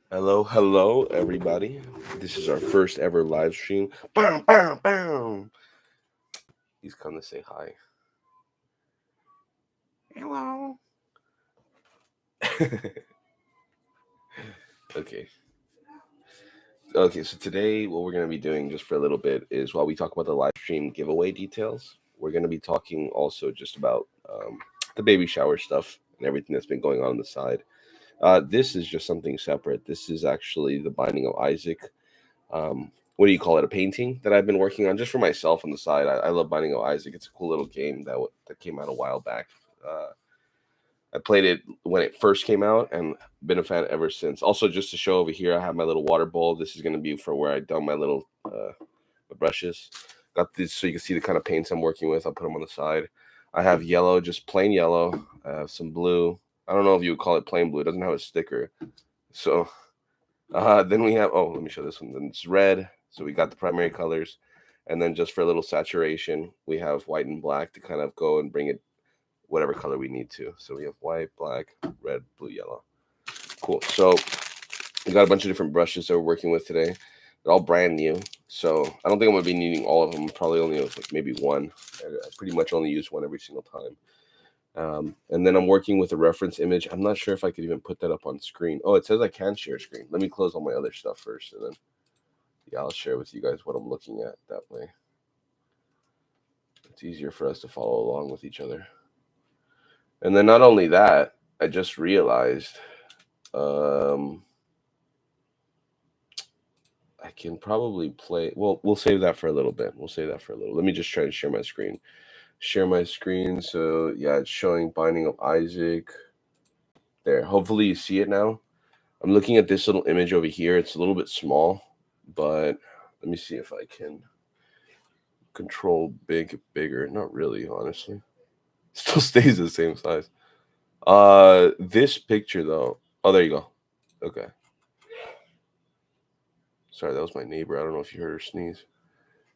Hello, everybody. This is our first ever live stream. Bam, bam, bam. He's come to say hi. Hello. Okay. Okay, so today what we're going to be doing just for a little bit is while we talk about the live stream giveaway details, we're going to be talking also just about the baby shower stuff and everything that's been going on the side. This is just something separate. This is actually the Binding of Isaac. What do you call it? A painting that I've been working on just for myself on the side. I love Binding of Isaac. It's a cool little game that came out a while back. Uh, I played it when it first came out and been a fan ever since. Also, just to show over here, I have my little water bowl. This is going to be for where I dump my little my brushes. Got this so you can see the kind of paints I'm working with. I'll put them on the side. I have yellow, just plain yellow. I have some blue. I don't know if you would call it plain blue. It doesn't have a sticker. So then we have, oh, let me show this one. Then it's red. So we got the primary colors. And then just for a little saturation, we have white and black to kind of go and bring it whatever color we need to. So we have white, black, red, blue, yellow. Cool. So we got a bunch of different brushes that we're working with today. They're all brand new. So I don't think I'm going to be needing all of them. Probably only like maybe one. I pretty much only use one every single time. And then I'm working with a reference image. I'm not sure if I could even put that up on screen. Oh, it says I can share screen. Let me close all my other stuff first, and then yeah, I'll share with you guys what I'm looking at that way. It's easier for us to follow along with each other. And then not only that, I just realized I can probably play. Well, we'll save that for a little bit. We'll save that for a little. Let me just try to share my screen. Share my screen. So yeah, it's showing Binding of Isaac. There. Hopefully you see it now. I'm looking at this little image over here. It's a little bit small, but let me see if I can control bigger. Not really, honestly. Still stays the same size. This picture though. Oh, there you go. Okay. Sorry, that was my neighbor. I don't know if you heard her sneeze.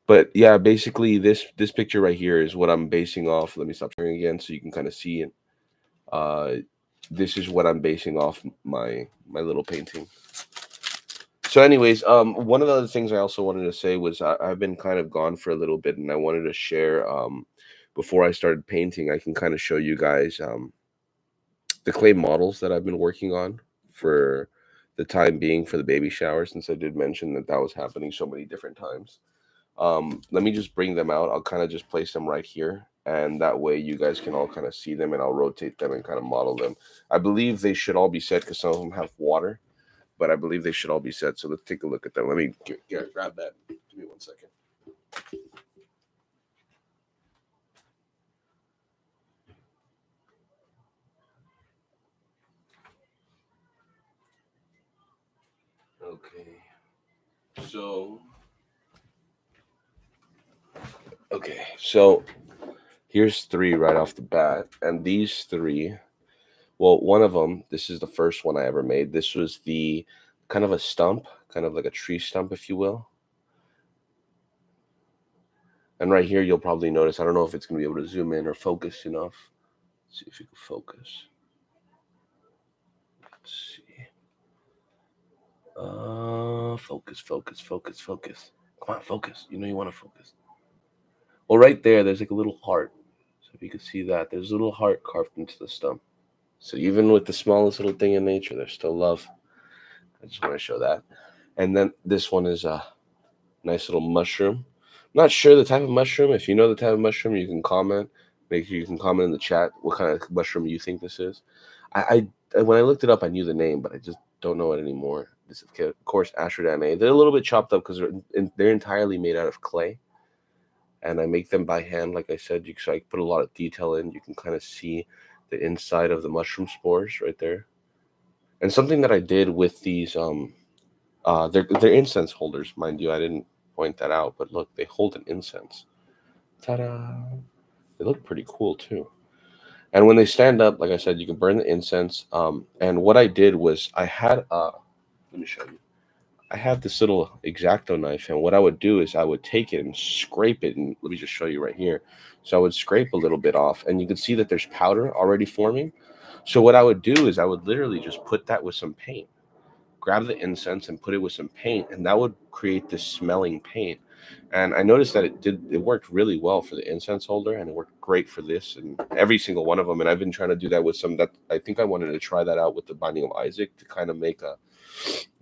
But yeah, basically this picture right here is what I'm basing off. Let me stop sharing again so you can kind of see it. Uh, this is what I'm basing off my little painting. So, anyways, one of the other things I also wanted to say was I've been kind of gone for a little bit, and I wanted to share. Before I started painting, I can kind of show you guys the clay models that I've been working on for the time being for the baby shower, since I did mention that that was happening so many different times. Let me just bring them out. I'll kind of just place them right here, and that way you guys can all kind of see them, and I'll rotate them and kind of model them. I believe they should all be set because some of them have water, but I believe they should all be set. So let's take a look at them. Let me grab that. Give me 1 second. Okay. So, okay. So here's three right off the bat. And these three, well, one of them, this is the first one I ever made. This was the kind of a stump, kind of like a tree stump, if you will. And right here, you'll probably notice, I don't know if it's going to be able to zoom in or focus enough. Let's see if you can focus. Let's see. Focus. Come on, focus. You know you want to focus. Well, right there, there's like a little heart. So if you can see that, there's a little heart carved into the stump. So even with the smallest little thing in nature, there's still love. I just want to show that. And then this one is a nice little mushroom. I'm not sure the type of mushroom. If you know the type of mushroom, you can comment. Make sure you can comment in the chat what kind of mushroom you think this is. When I looked it up, I knew the name, but I just don't know it anymore. This is, of course, Astro-Dan. They're a little bit chopped up because they're entirely made out of clay, and I make them by hand. Like I said, so I put a lot of detail in. You can kind of see the inside of the mushroom spores right there. And something that I did with these, they're incense holders, mind you. I didn't point that out, but look, they hold an incense. Ta-da! They look pretty cool too. And when they stand up, like I said, you can burn the incense. And what I did was I had let me show you. I have this little X-Acto knife, and what I would do is I would take it and scrape it, and let me just show you right here. So I would scrape a little bit off, and you can see that there's powder already forming. So what I would do is I would literally just put that with some paint, grab the incense and put it with some paint, and that would create this smelling paint. And I noticed that it worked really well for the incense holder, and it worked great for this and every single one of them. And I've been trying to do that with some that I think I wanted to try that out with the Binding of Isaac to kind of make a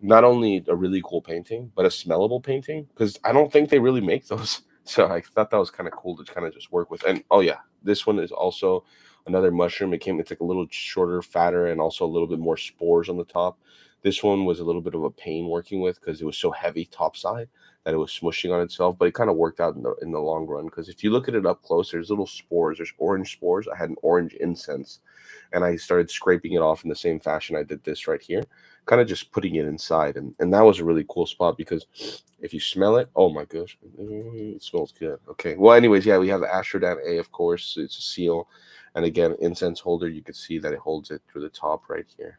not only a really cool painting, but a smellable painting, because I don't think they really make those. So I thought that was kind of cool to kind of just work with. And oh yeah, this one is also another mushroom. It's like a little shorter, fatter, and also a little bit more spores on the top. This one was a little bit of a pain working with because it was so heavy topside that it was smushing on itself, but it kind of worked out in the long run, because if you look at it up close, there's little spores. There's orange spores. I had an orange incense, and I started scraping it off in the same fashion I did this right here, kind of just putting it inside. And that was a really cool spot, because if you smell it, oh my gosh, it smells good. Okay, well, anyways, yeah, we have the Astro-Dan A, of course. It's a seal. And again, incense holder, you can see that it holds it through the top right here.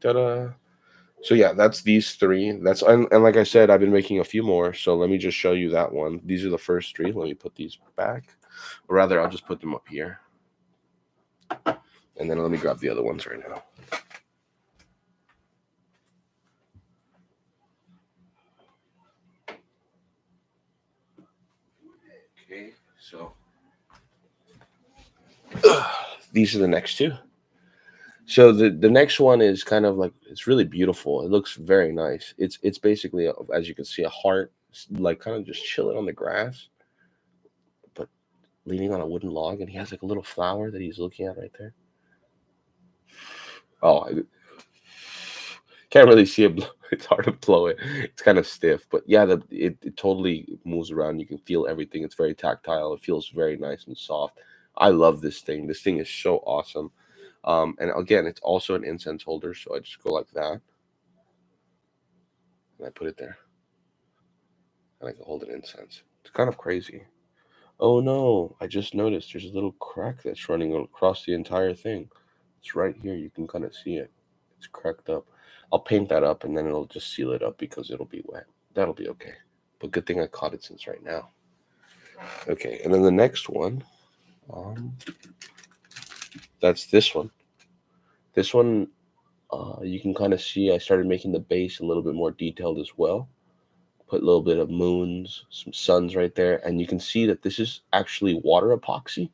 Ta-da. So yeah, that's these three. That's and like I said, I've been making a few more. So let me just show you that one. These are the first three. Let me put these back, or rather, I'll just put them up here, and then let me grab the other ones right now. Okay, so these are the next two. So the next one is kind of like, it's really beautiful. It looks very nice. It's basically as you can see, a heart, like kind of just chilling on the grass, but leaning on a wooden log, and he has like a little flower that he's looking at right there. Oh, I can't really see it. It's hard to blow it. It's kind of stiff, but yeah, it totally moves around. You can feel everything. It's very tactile. It feels very nice and soft. I love this thing. This thing is so awesome. And again, it's also an incense holder, so I just go like that, and I put it there, and I can hold an incense. It's kind of crazy. Oh no, I just noticed there's a little crack that's running across the entire thing. It's right here. You can kind of see it. It's cracked up. I'll paint that up, and then it'll just seal it up because it'll be wet. That'll be okay. But good thing I caught it since right now. Okay, and then the next one, that's this one. This one, you can kind of see I started making the base a little bit more detailed as well. Put a little bit of moons, some suns right there, and you can see that this is actually water epoxy.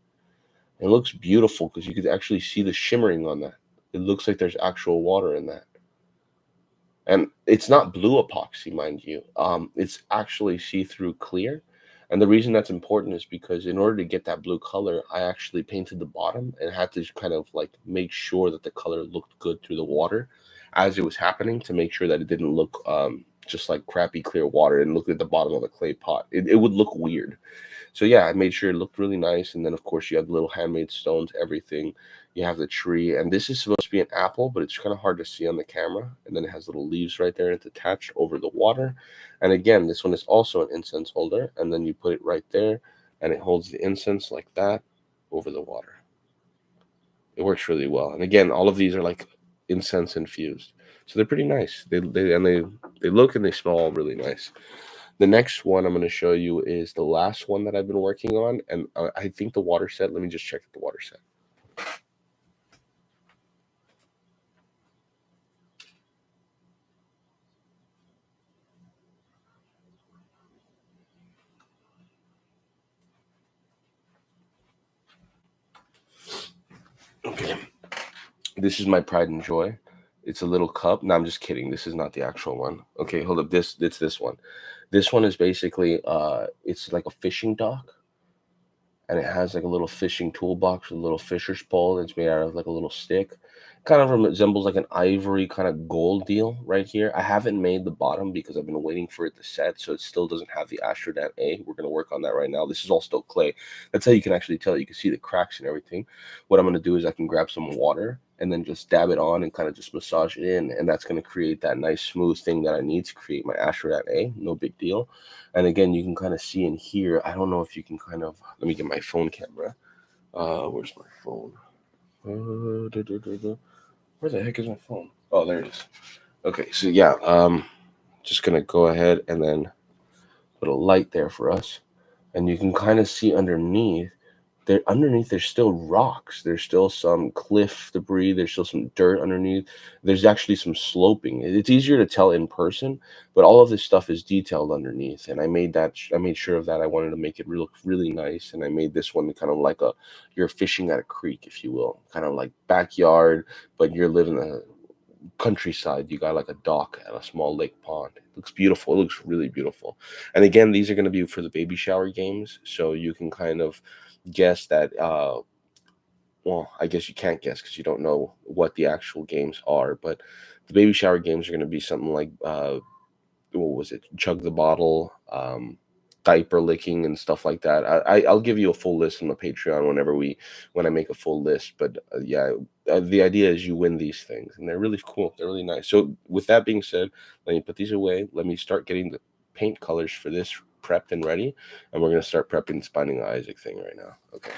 It looks beautiful because you can actually see the shimmering on that. It looks like there's actual water in that. And it's not blue epoxy, mind you. It's actually see-through clear. And the reason that's important is because in order to get that blue color, I actually painted the bottom and had to kind of like make sure that the color looked good through the water as it was happening, to make sure that it didn't look just like crappy clear water and look at the bottom of a clay pot. It would look weird. So yeah, I made sure it looked really nice. And then of course you have the little handmade stones, everything. You have the tree, and this is supposed to be an apple, but it's kind of hard to see on the camera. And then it has little leaves right there, and it's attached over the water. And again, this one is also an incense holder, and then you put it right there, and it holds the incense like that over the water. It works really well. And again, all of these are like incense infused, so they're pretty nice. They look and they smell all really nice. The next one I'm going to show you is the last one that I've been working on, and I think the water set. Let me just check the water set. Okay, this is my pride and joy. It's a little cup. No, I'm just kidding. This is not the actual one. Okay, hold up. It's this one. This one is basically it's like a fishing dock, and it has like a little fishing toolbox with a little fisher's pole. It's made out of like a little stick. Kind of resembles like an ivory kind of gold deal right here. I haven't made the bottom because I've been waiting for it to set, so it still doesn't have the Astro-Dan A. We're going to work on that right now. This is all still clay. That's how you can actually tell. You can see the cracks and everything. What I'm going to do is I can grab some water and then just dab it on and kind of just massage it in, and that's going to create that nice smooth thing that I need to create my Astro-Dan A. No big deal. And again, you can kind of see in here, I don't know if you can kind of, let me get my phone camera. Where's my phone? Where the heck is my phone? Oh, there it is. Okay, so yeah, just gonna go ahead and then put a light there for us, and you can kind of see underneath there underneath there's still rocks, there's still some cliff debris, there's still some dirt underneath, there's actually some sloping. It's easier to tell in person, but all of this stuff is detailed underneath, and I made sure of that. I wanted to make it look really nice, and I made this one kind of like you're fishing at a creek, if you will, kind of like backyard, but you're living in a countryside. You got like a dock at a small lake pond. It looks beautiful. It looks really beautiful. And again, these are going to be for the baby shower games, so you can kind of guess that. Well, I guess you can't guess because you don't know what the actual games are, but the baby shower games are going to be something like what was it? Chug the bottle, diaper licking, and stuff like that. I'll give you a full list on the Patreon when I make a full list. But yeah, the idea is you win these things, and they're really cool. They're really nice. So with that being said, let me put these away. Let me start getting the paint colors for this prepped and ready, and we're gonna start prepping the Binding of Isaac thing right now. Okay.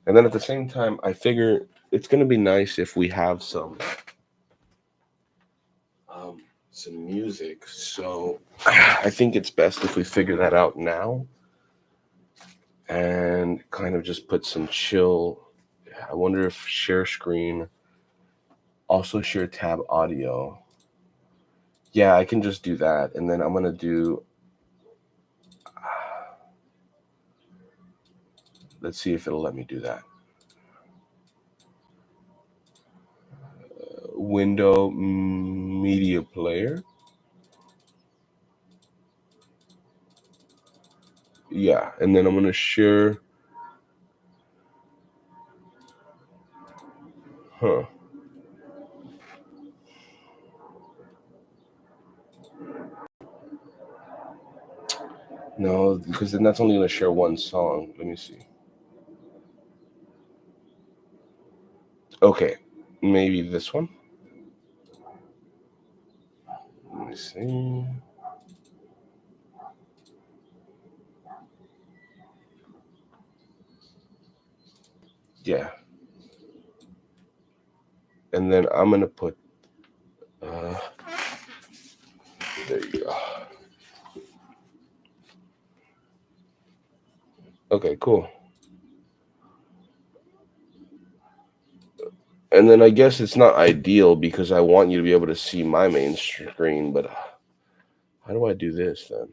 And then at the same time, I figure it's going to be nice if we have some music. So I think it's best if we figure that out now and kind of just put some chill. I wonder if share screen, also share tab audio. Yeah, I can just do that. And then I'm going to do, let's see if it'll let me do that. Window media player. Yeah, and then I'm going to share. Huh. No, because then that's only going to share one song. Let me see. Okay, maybe this one. Let me see. Yeah. And then I'm going to put, there you go. Okay, cool. And then I guess it's not ideal because I want you to be able to see my main screen, but how do I do this then?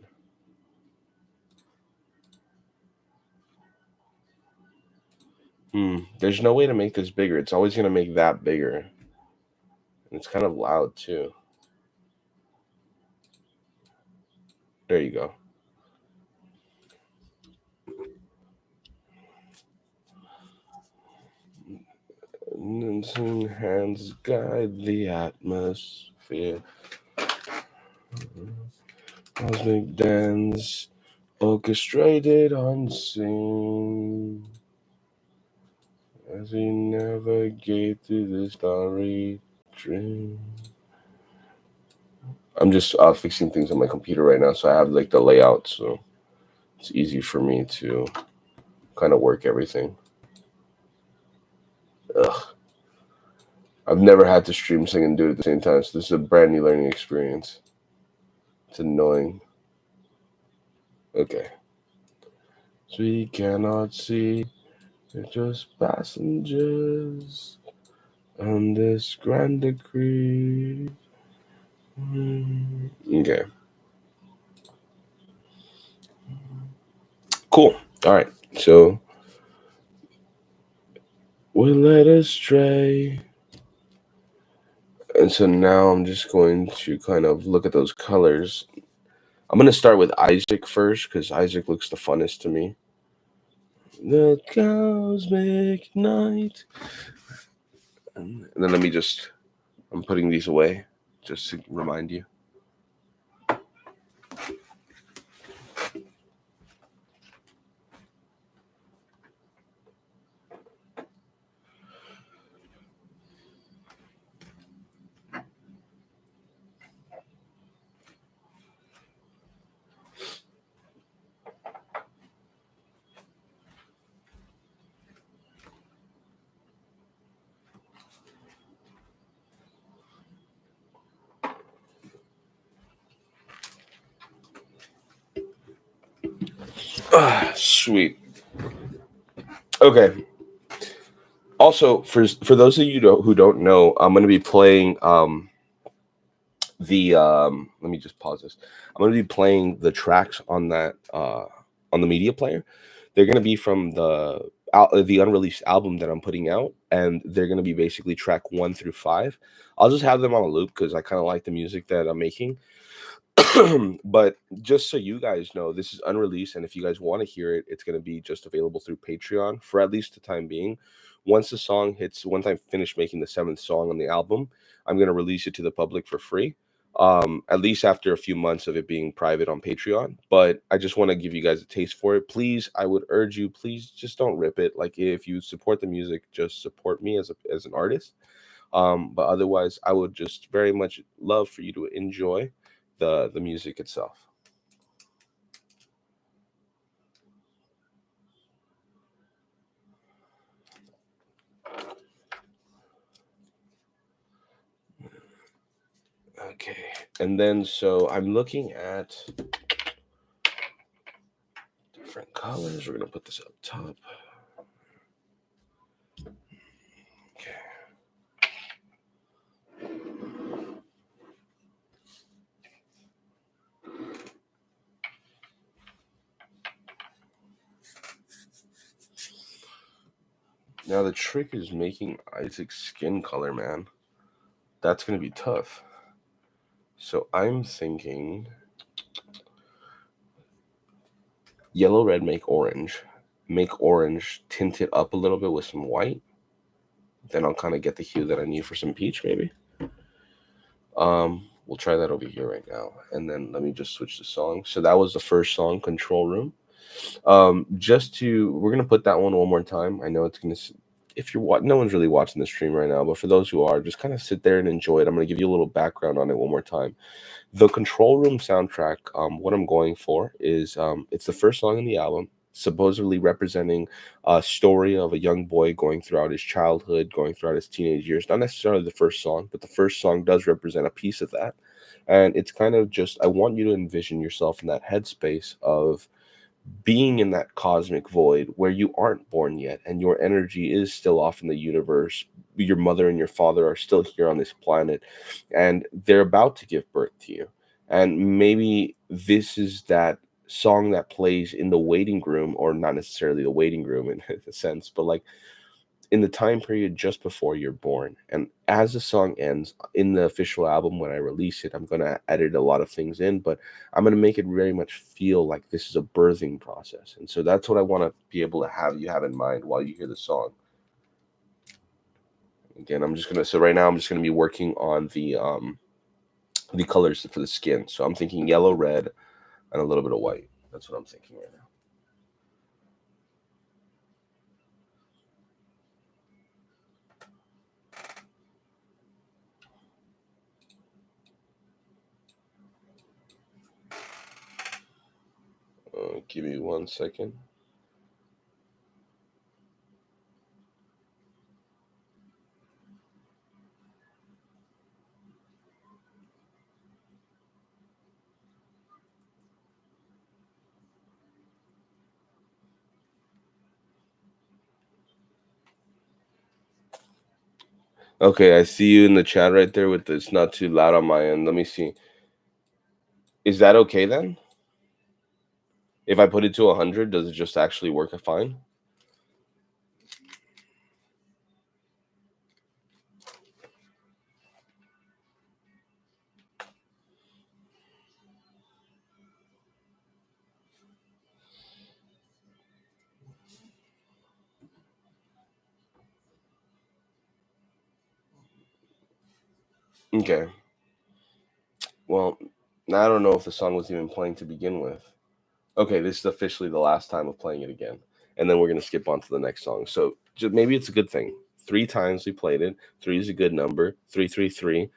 There's no way to make this bigger. It's always going to make that bigger. And it's kind of loud too. There you go. Hands guide the atmosphere. Cosmic dance, orchestrated unseen. As we navigate through the starry dream. I'm just fixing things on my computer right now, so I have like the layout, so it's easy for me to kind of work everything. Ugh. I've never had to stream, sing, and do it at the same time, so this is a brand new learning experience. It's annoying. Okay. So we cannot see, we're just passengers on this grand decree. Okay. Cool. All right. So we're led astray. And so now I'm just going to kind of look at those colors. I'm going to start with Isaac first because Isaac looks the funnest to me. The cosmic night. And then I'm putting these away just to remind you. Sweet. Okay. Also, for those of you who don't know, I'm going to be playing the let me just pause this. I'm going to be playing the tracks on the media player. They're going to be from the unreleased album that I'm putting out, and they're going to be basically track 1 through 5. I'll just have them on a loop because I kind of like the music that I'm making. But just so you guys know, this is unreleased, and if you guys want to hear it, it's going to be just available through Patreon for at least the time being. Once I finish making the seventh song on the album, I'm going to release it to the public for free. At least after a few months of it being private on Patreon. But I just want to give you guys a taste for it. Please, I would urge you, please just don't rip it. Like, if you support the music, just support me as an artist. But otherwise, I would just very much love for you to enjoy the music itself. Okay, and then so I'm looking at different colors. We're gonna put this up top. Okay. Now the trick is making Isaac's skin color, man. That's gonna be tough. So I'm thinking yellow, red, make orange. Make orange, tint it up a little bit with some white. Then I'll kind of get the hue that I need for some peach, maybe. We'll try that over here right now. And then let me just switch the song. So that was the first song, Control Room. We're gonna put that one more time. I know it's gonna. If no one's really watching the stream right now, but for those who are, just kind of sit there and enjoy it. I'm gonna give you a little background on it one more time. The Control Room soundtrack. What I'm going for is it's the first song in the album, supposedly representing a story of a young boy going throughout his childhood, going throughout his teenage years. Not necessarily the first song, but the first song does represent a piece of that. And it's kind of just I want you to envision yourself in that headspace of being in that cosmic void where you aren't born yet and your energy is still off in the universe. Your mother and your father are still here on this planet and they're about to give birth to you. And maybe this is that song that plays in the waiting room, or not necessarily the waiting room in a sense, but like in the time period just before you're born. And as the song ends in the official album, when I release it, I'm going to edit a lot of things in, but I'm going to make it very much feel like this is a birthing process. And so that's what I want to be able to have you have in mind while you hear the song. Again, so right now I'm just going to be working on the colors for the skin. So I'm thinking yellow, red, and a little bit of white. That's what I'm thinking right now. Give me 1 second. Okay, I see you in the chat right there with it's not too loud on my end. Let me see. Is that okay then? If I put it to 100, does it just actually work fine? Okay. Well, I don't know if the song was even playing to begin with. Okay, this is officially the last time of playing it again. And then we're going to skip on to the next song. So maybe it's a good thing. 3 times we played it. 3 is a good number. 333.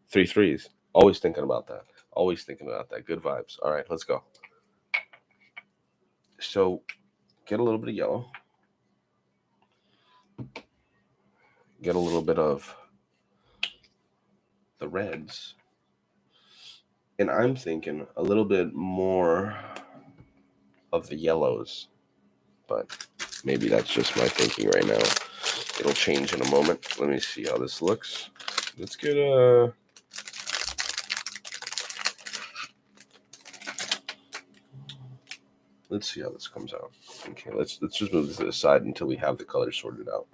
3 threes. Always thinking about that. Always thinking about that. Good vibes. All right, let's go. So get a little bit of yellow. Get a little bit of the reds. And I'm thinking a little bit more of the yellows, but maybe that's just my thinking right now. It'll change in a moment. Let me see how this looks. Let's get a... Let's see how this comes out. Okay, let's just move this to the side until we have the colors sorted out.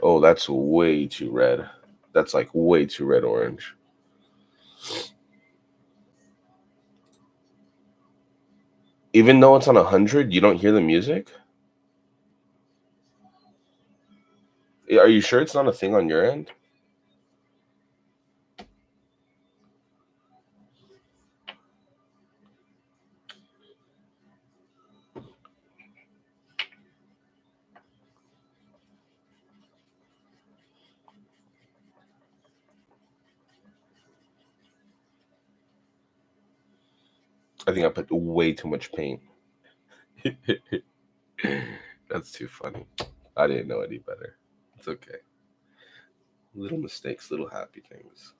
Oh, that's way too red. That's like way too red orange. Even though it's on 100, you don't hear the music? Are you sure it's not a thing on your end? I think I put way too much paint. That's too funny. I didn't know any better. It's okay. Little mistakes, little happy things.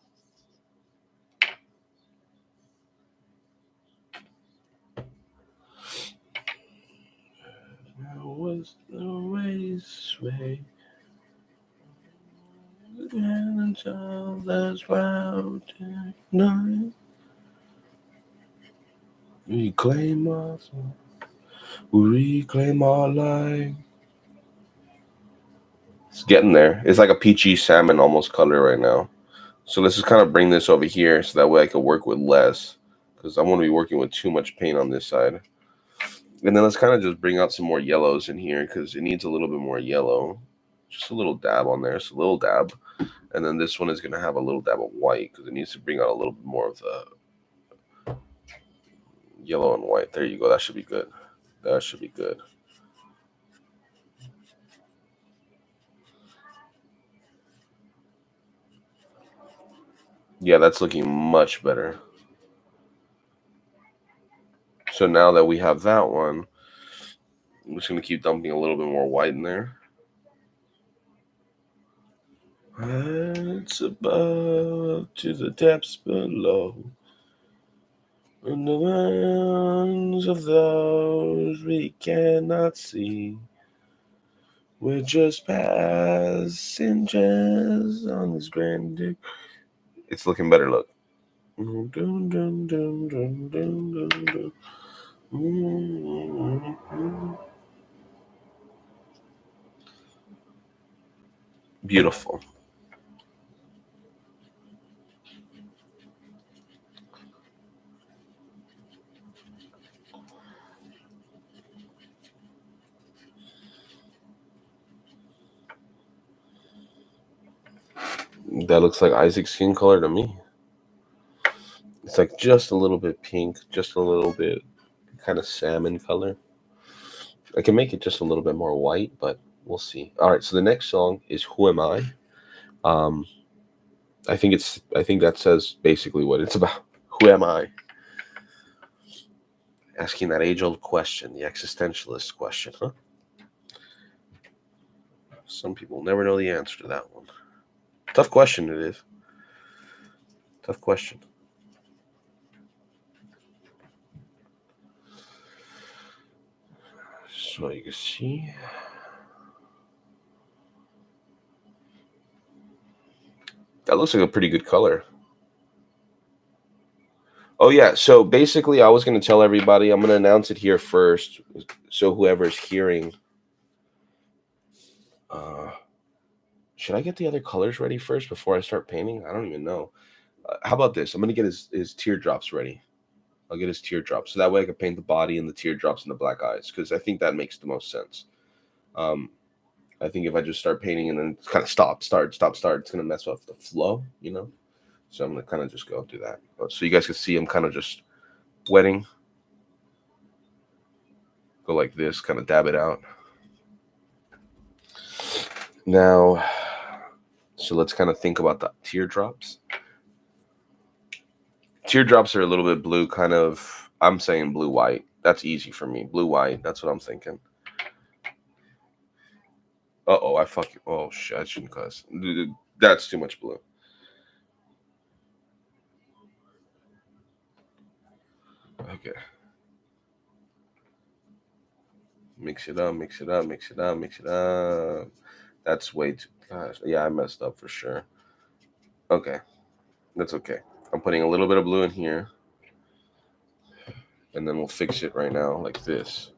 There was no race way. Until that's wild night. Reclaim us. Reclaim our life. It's getting there. It's like a peachy salmon almost color right now. So let's just kind of bring this over here so that way I can work with less, because I'm going to be working with too much paint on this side. And then let's kind of just bring out some more yellows in here because it needs a little bit more yellow. Just a little dab on there. It's a little dab. And then this one is going to have a little dab of white because it needs to bring out a little bit more of the yellow and white. There you go. That should be good. That should be good. Yeah, that's looking much better. So now that we have that one, I'm just going to keep dumping a little bit more white in there. It's above to the depths below. In the minds of those we cannot see. We're just passengers on this grand dick. It's looking better, look. Beautiful. That looks like Isaac's skin color to me. It's like just a little bit pink, just a little bit kind of salmon color. I can make it just a little bit more white, but we'll see. All right, so the next song is "Who Am I?" I think that says basically what it's about. Who am I? Asking that age-old question, the existentialist question, huh? Some people never know the answer to that one. Tough question it is. Tough question. So you can see. That looks like a pretty good color. Oh, yeah. So basically, I was going to tell everybody, I'm going to announce it here first. So whoever's hearing, should I get the other colors ready first before I start painting? I don't even know. How about this? I'm going to get his teardrops ready. I'll get his teardrops. So that way I can paint the body and the teardrops and the black eyes. Because I think that makes the most sense. I think if I just start painting and then kind of start, it's going to mess up the flow, you know? So I'm going to kind of just go do that. So you guys can see I'm kind of just wetting. Go like this, kind of dab it out. Now, so let's kind of think about the teardrops. Teardrops are a little bit blue, kind of, I'm saying blue-white. That's easy for me. Blue-white, that's what I'm thinking. Uh-oh, oh, shit, I shouldn't cuss. That's too much blue. Okay. Mix it up, mix it up, mix it up, mix it up. That's way too. Gosh, yeah, I messed up for sure. Okay, that's okay. I'm putting a little bit of blue in here, and then we'll fix it right now like this.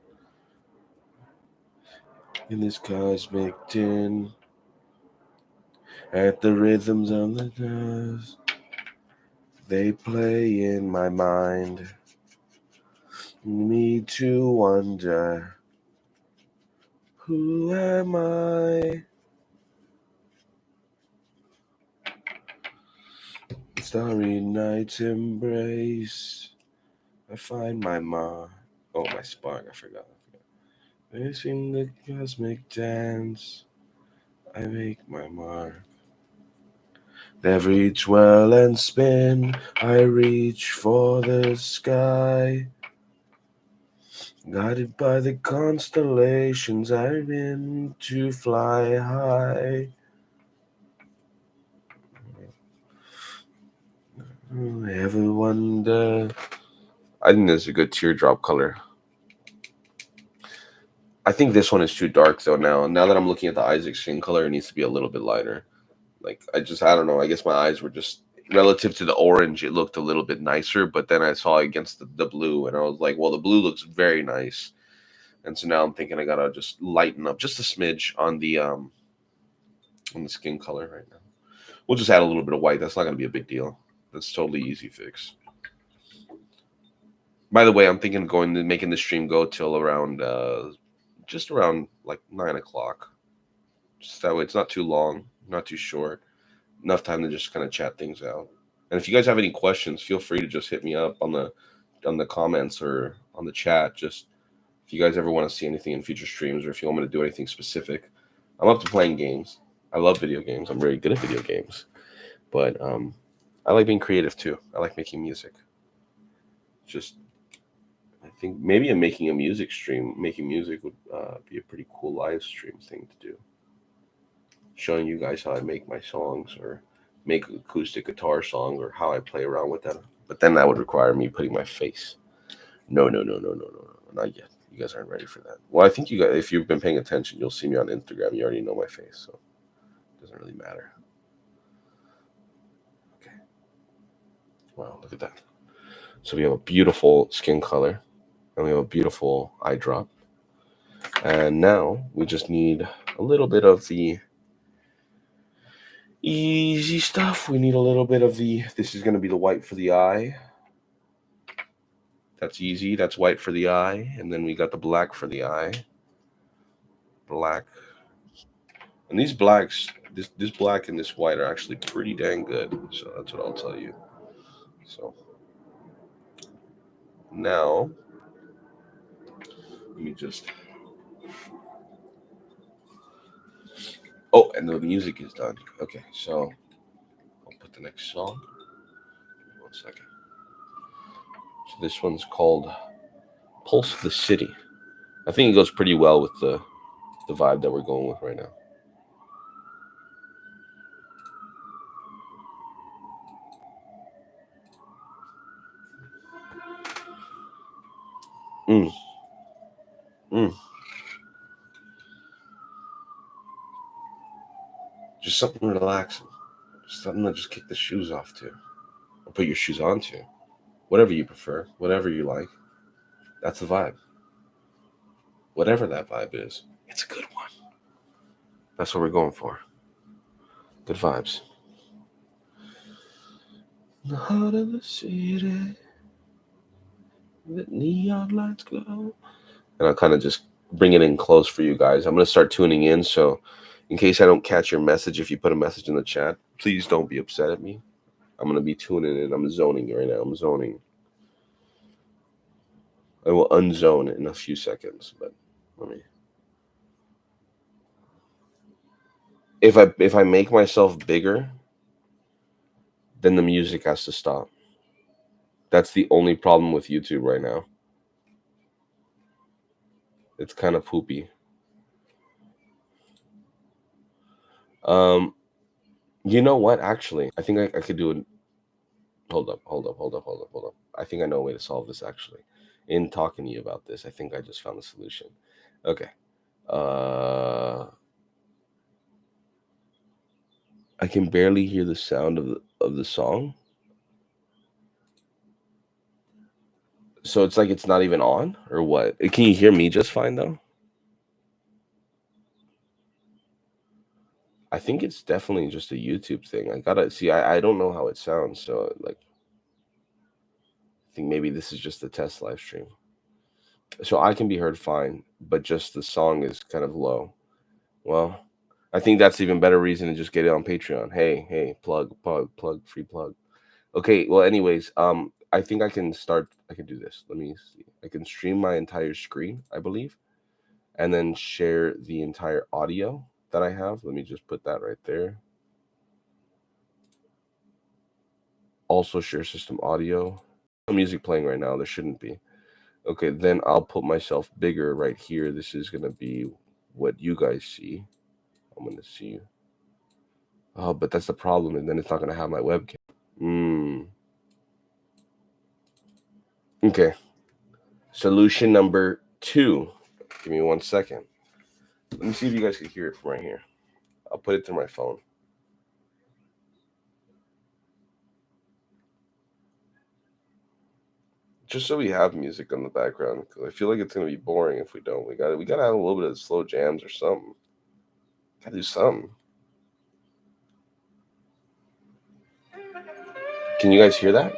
In this cosmic tin, at the rhythms of the jazz, they play in my mind. Me to wonder, who am I? Starry night's embrace. I find my Oh, my spark. I forgot. Facing the cosmic dance, I make my mark. Every twirl and spin, I reach for the sky. Guided by the constellations, I'm in to fly high. Ever wonder? I think this is a good teardrop color. I think this one is too dark though now. Now that I'm looking at the Isaac skin color, it needs to be a little bit lighter. Like I don't know. I guess my eyes were just relative to the orange, it looked a little bit nicer, but then I saw it against the blue and I was like, well, the blue looks very nice. And so now I'm thinking I gotta just lighten up just a smidge on the skin color right now. We'll just add a little bit of white. That's not gonna be a big deal. That's totally easy fix. By the way, I'm thinking of going to making the stream go till around just around like 9 o'clock. Just that way it's not too long, not too short. Enough time to just kind of chat things out. And if you guys have any questions, feel free to just hit me up on the comments or on the chat. Just if you guys ever want to see anything in future streams or if you want me to do anything specific, I'm up to playing games. I love video games. I'm very good at video games. But I like being creative too. I like making music. Just I think maybe I'm making a music stream. Making music would be a pretty cool live stream thing to do. Showing you guys how I make my songs or make acoustic guitar songs or how I play around with them. But then that would require me putting my face. No, not yet. You guys aren't ready for that. Well, I think you guys, if you've been paying attention, you'll see me on Instagram. You already know my face, so it doesn't really matter. Okay. Wow, look at that. So we have a beautiful skin color, and we have a beautiful eye drop. And now we just need a little bit of the easy stuff. We need a little bit of this is going to be the white for the eye. That's easy. That's white for the eye. And then we got the black for the eye. Black. And these blacks, this black and this white are actually pretty dang good. So that's what I'll tell you. So now, let me just... Oh, and the music is done. Okay, so I'll put the next song. Give me 1 second. So this one's called Pulse of the City. I think it goes pretty well with the vibe that we're going with right now. Just something relaxing. Just something to just kick the shoes off to. Or put your shoes on to. Whatever you prefer. Whatever you like. That's the vibe. Whatever that vibe is, it's a good one. That's what we're going for. Good vibes. In the heart of the city, the neon lights glow. And I'll kind of just bring it in close for you guys. I'm going to start tuning in, so in case I don't catch your message, if you put a message in the chat, please don't be upset at me. I'm going to be tuning in. I'm zoning right now. I'm zoning. I will unzone in a few seconds, but let me... If I make myself bigger, then the music has to stop. That's the only problem with YouTube right now. It's kind of poopy. You know what? Actually, I think I could do it. Hold up. I think I know a way to solve this actually. In talking to you about this, I think I just found the solution. Okay. I can barely hear the sound of the song. So it's like it's not even on, or what? Can you hear me just fine though? I think it's definitely just a YouTube thing. I gotta see. I don't know how it sounds, so like, I think maybe this is just the test live stream. So I can be heard fine, but just the song is kind of low. Well, I think that's even better reason to just get it on Patreon. Hey, plug, free plug. Okay, well, anyways, I think I can start. I can do this. Let me see. I can stream my entire screen, I believe, and then share the entire audio that I have. Let me just put that right there. Also share system audio. No music playing right now. There shouldn't be. Okay, then I'll put myself bigger right here. This is gonna be what you guys see. I'm gonna see. Oh, but that's the problem, and then it's not gonna have my webcam. Okay. Solution number 2. Give me 1 second. Let me see if you guys can hear it from right here. I'll put it through my phone. Just so we have music on the background, because I feel like it's gonna be boring if we don't. We gotta have a little bit of slow jams or something. Gotta do something. Can you guys hear that?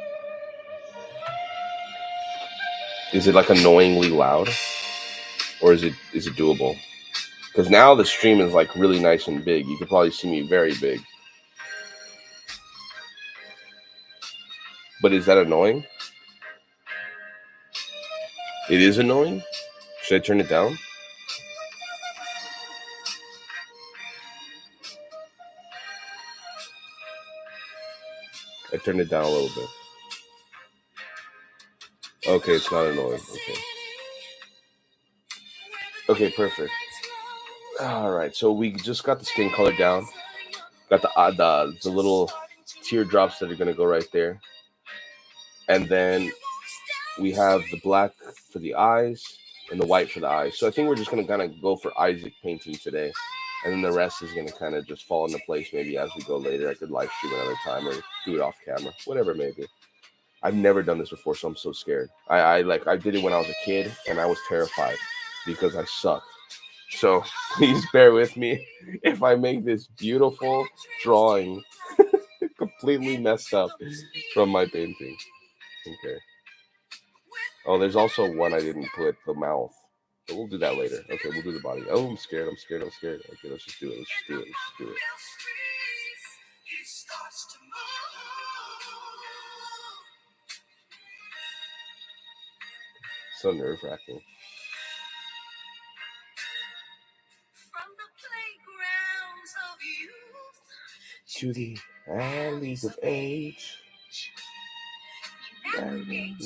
Is it like annoyingly loud, or is it doable? Because now the stream is like really nice and big. You could probably see me very big. But is that annoying? It is annoying? Should I turn it down? I turned it down a little bit. Okay, it's not annoying. Okay, perfect. All right, so we just got the skin color down. Got the little teardrops that are gonna go right there, and then we have the black for the eyes and the white for the eyes. So I think we're just gonna kind of go for Isaac painting today, and then the rest is gonna kind of just fall into place maybe as we go later. I could live stream another time or do it off camera, whatever it may be. I've never done this before, so I'm so scared. I did it when I was a kid, and I was terrified because I sucked. So please bear with me if I make this beautiful drawing completely messed up from my painting. Okay. Oh, there's also one I didn't put, the mouth. But we'll do that later. Okay, we'll do the body. Oh, I'm scared. Okay, let's just do it. So nerve-wracking. To the alleys of age.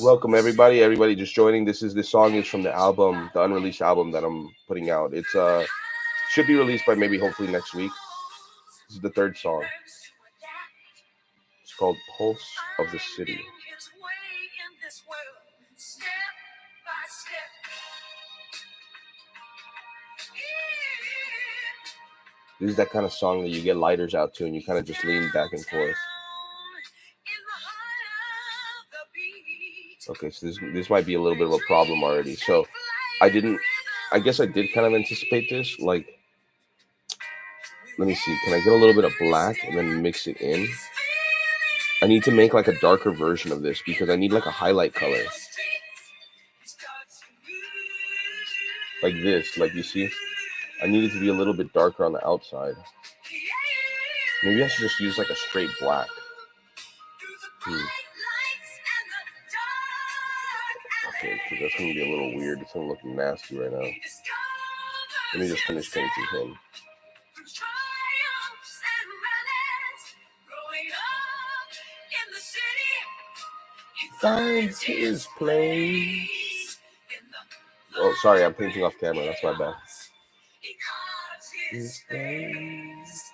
Welcome everybody just joining. This song is from the album, the unreleased album that I'm putting out. It's should be released by maybe hopefully next week. This is the 3rd song. It's called Pulse of the City. This is that kind of song that you get lighters out to and you kind of just lean back and forth. Okay, so this might be a little bit of a problem already. So I guess I did kind of anticipate this. Like, let me see. Can I get a little bit of black and then mix it in? I need to make like a darker version of this because I need like a highlight color. Like this, like you see? I need it to be a little bit darker on the outside. Maybe I should just use like a straight black. Okay, so that's going to be a little weird. It's going to look nasty right now. Let me just finish painting him. Finds his place. Oh, sorry, I'm painting off camera. That's my bad. His place.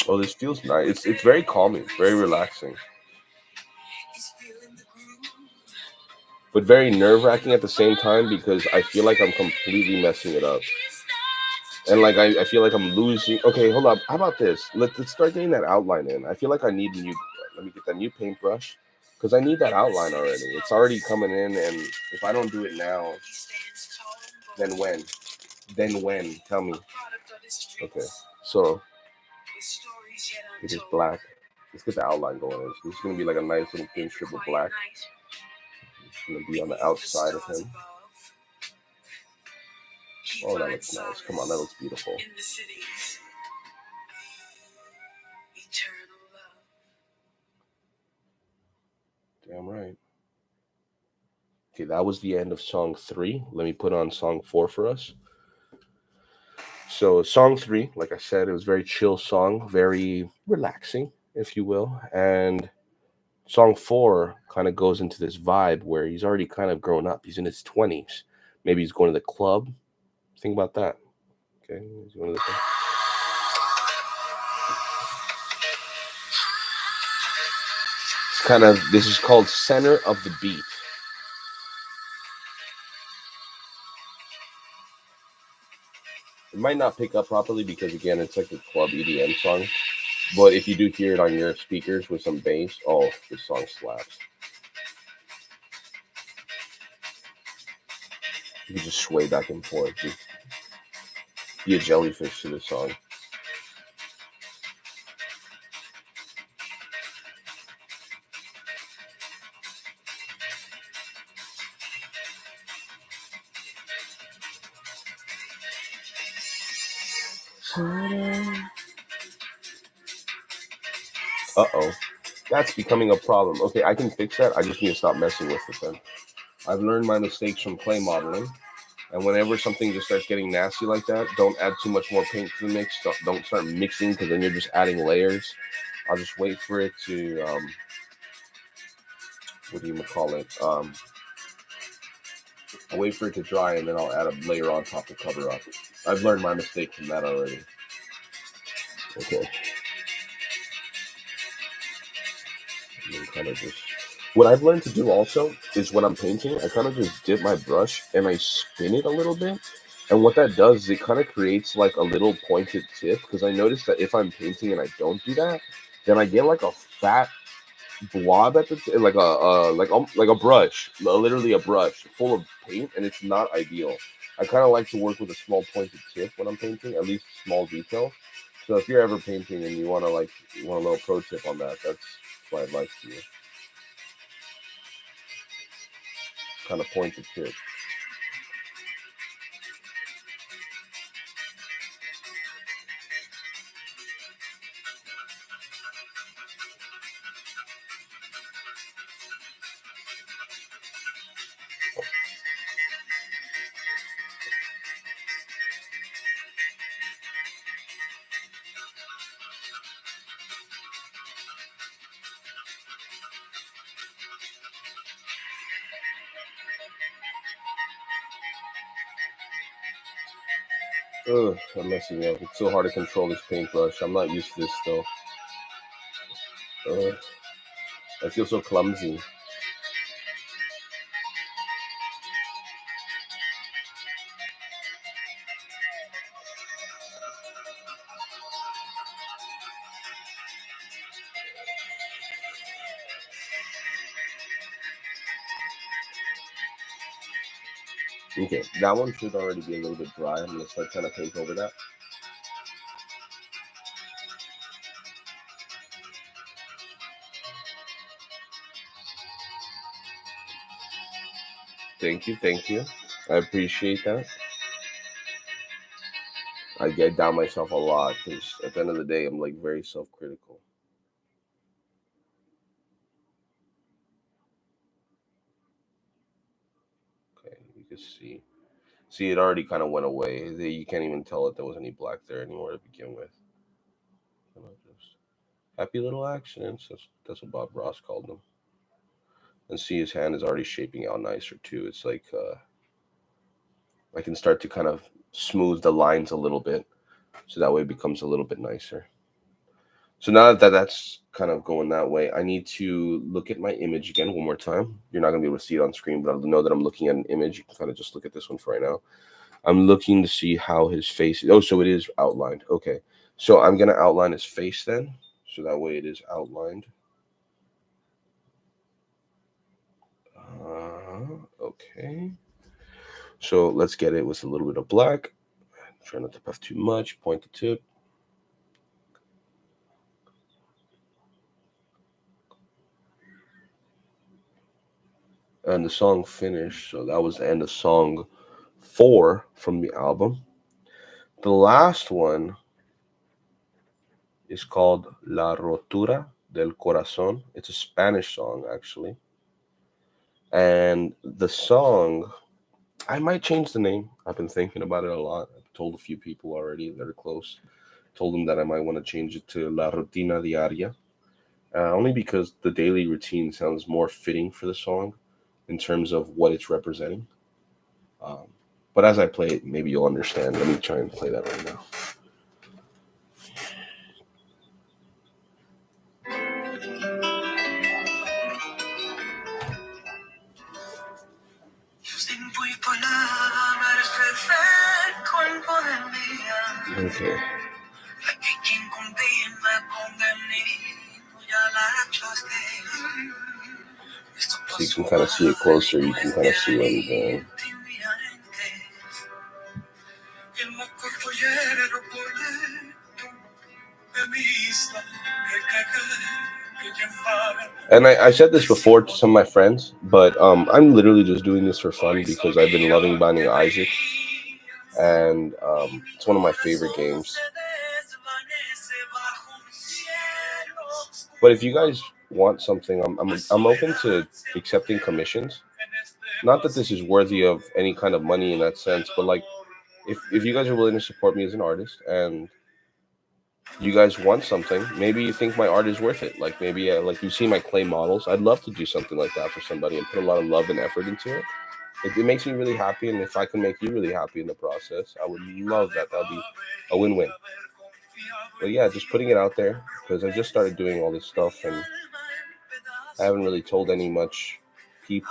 Oh, this feels nice. It's very calming, very relaxing, but very nerve-wracking at the same time because I feel like I'm completely messing it up. And like I feel like I'm losing. Okay, hold up. How about this? Let's start getting that outline in. I feel like I need a new. Let me get that new paintbrush because I need that outline already. It's already coming in, and if I don't do it now, then when? Then when? Tell me. Okay, so it is black. Let's get the outline going. This is gonna be like a nice little thin strip of black. It's gonna be on the outside of him. Oh, that looks nice. Come on, that looks beautiful. Damn right. Okay, that was the end of song 3. Let me put on song 4 for us. So song 3, like I said, it was a very chill song, very relaxing, if you will. And song 4 kind of goes into this vibe where he's already kind of grown up. He's in his 20s. Maybe he's going to the club. Think about that. Okay, he's going to the club. It's kind of, this is called center of the beat. It might not pick up properly because, again, it's like a club EDM song. But if you do hear it on your speakers with some bass, oh, this song slaps. You can just sway back and forth. Just be a jellyfish to this song. Uh-oh. That's becoming a problem. Okay, I can fix that. I just need to stop messing with it then. I've learned my mistakes from clay modeling. And whenever something just starts getting nasty like that, don't add too much more paint to the mix. Don't start mixing because then you're just adding layers. I'll just wait for it to, what do you call it? I'll wait for it to dry and then I'll add a layer on top to cover up. I've learned my mistake from that already. Okay. And kind of just, what I've learned to do also is when I'm painting, I kind of just dip my brush and I spin it a little bit. And what that does is it kind of creates like a little pointed tip because I noticed that if I'm painting and I don't do that, then I get like a fat blob at the like a brush, literally a brush full of paint, and it's not ideal. I kind of like to work with a small pointed tip when I'm painting, at least small detail. So if you're ever painting and you want a little pro tip on that, that's my advice to you. Kind of pointed tip. Ugh, I'm messing up. It's so hard to control this paintbrush. I'm not used to this though. Ugh, I feel so clumsy. Okay, that one should already be a little bit dry. I'm gonna start trying to paint over that. Thank you, thank you. I appreciate that. I get down myself a lot because at the end of the day, I'm like very self-critical. Okay, you can see. See, it already kind of went away. You can't even tell that there was any black there anymore to begin with. Just happy little accidents. That's what Bob Ross called them. And see, his hand is already shaping out nicer too. It's like I can start to kind of smooth the lines a little bit, so that way it becomes a little bit nicer. So now that that's kind of going that way, I need to look at my image again one more time. You're not going to be able to see it on screen, but I'll know that I'm looking at an image. You can kind of just look at this one for right now. I'm looking to see how his face is. Oh, so it is outlined. Okay. So I'm going to outline his face then. So that way it is outlined. Okay. So let's get it with a little bit of black. Try not to puff too much. Point the tip. And the song finished. So that was the end of song 4 from the album. The last one is called La Rotura del Corazón. It's a Spanish song, actually. And the song, I might change the name. I've been thinking about it a lot. I've told a few people already that are close. Told them that I might want to change it to La Rutina Diaria. Only because the daily routine sounds more fitting for the song in terms of what it's representing. Um, but as I play it, maybe you'll understand. Let me try and play that right now. Okay. So you can kind of see it closer. You can kind of see what I'm doing. And I said this before to some of my friends, but I'm literally just doing this for fun because I've been loving Binding Isaac, and it's one of my favorite games. But if you guys want something, I'm open to accepting commissions. Not that this is worthy of any kind of money in that sense, but like if you guys are willing to support me as an artist and you guys want something, maybe you think my art is worth it. Like maybe like you see my clay models, I'd love to do something like that for somebody and put a lot of love and effort into it. It makes me really happy, and if I can make you really happy in the process, I would love that. That'd be a win-win. But yeah, just putting it out there because I just started doing all this stuff and I haven't really told any too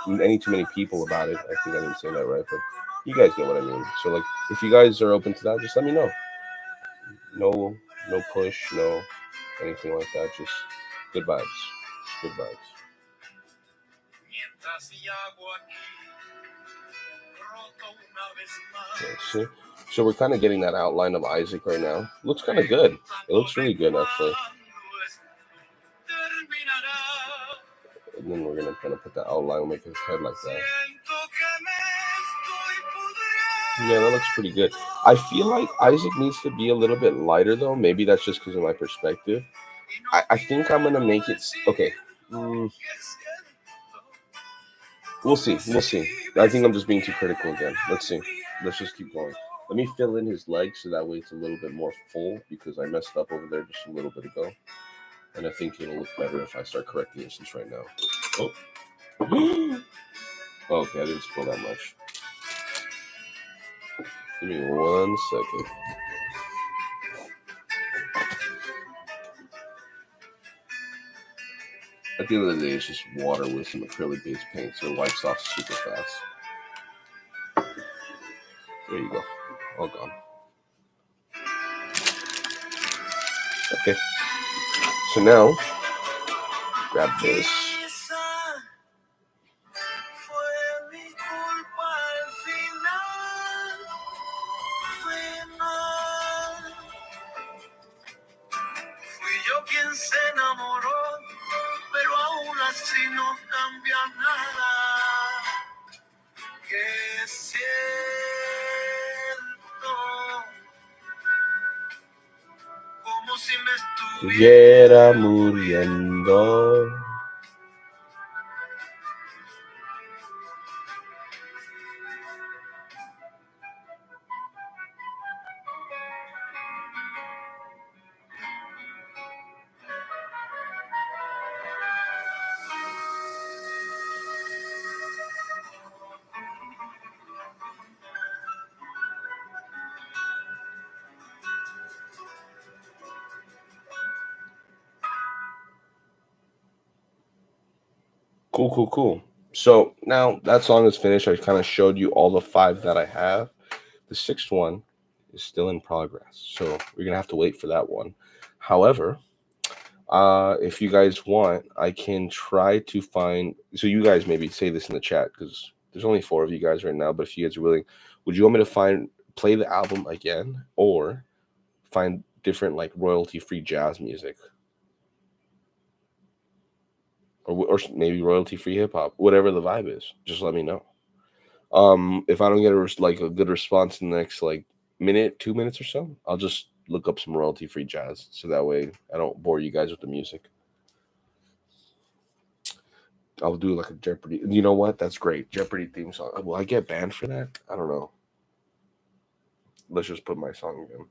many people about it. I think I didn't say that right, but you guys get what I mean. So like, if you guys are open to that, just let me know. No, no push, no anything like that. Just good vibes. Good vibes. Okay, so we're kind of getting that outline of Isaac right now. Looks kind of good. It looks really good, actually. And then we're gonna kind of put the outline, we'll make his head like that. Yeah, that looks pretty good. I feel like Isaac needs to be a little bit lighter, though. Maybe that's just because of my perspective. I think I'm gonna make it okay. We'll see. We'll see. I think I'm just being too critical again. Let's see. Let's just keep going. Let me fill in his legs so that way it's a little bit more full because I messed up over there just a little bit ago. And I think it'll look better if I start correcting this right now. Oh. Okay, I didn't spill that much. Give me 1 second. At the end of the day, it's just water with some acrylic-based paint, so it wipes off super fast. There you go. All gone. Okay. So now, grab this. Estuviera muriendo. Cool. So now that song is finished. I kind of showed you all the five that I have. The sixth one is still in progress, so we're gonna have to wait for that one. However, if you guys want, I can try to find. So you guys maybe say this in the chat because there's only four of you guys right now. But if you guys are willing, would you want me to play the album again, or find different like royalty free jazz music, or maybe royalty free hip hop, whatever the vibe is? Just let me know. If I don't get like a good response in the next like minute, 2 minutes or so, I'll just look up some royalty free jazz so that way I don't bore you guys with the music. I'll do like a Jeopardy. You know what? That's great. Jeopardy theme song. Will I get banned for that? I don't know. Let's just put my song again.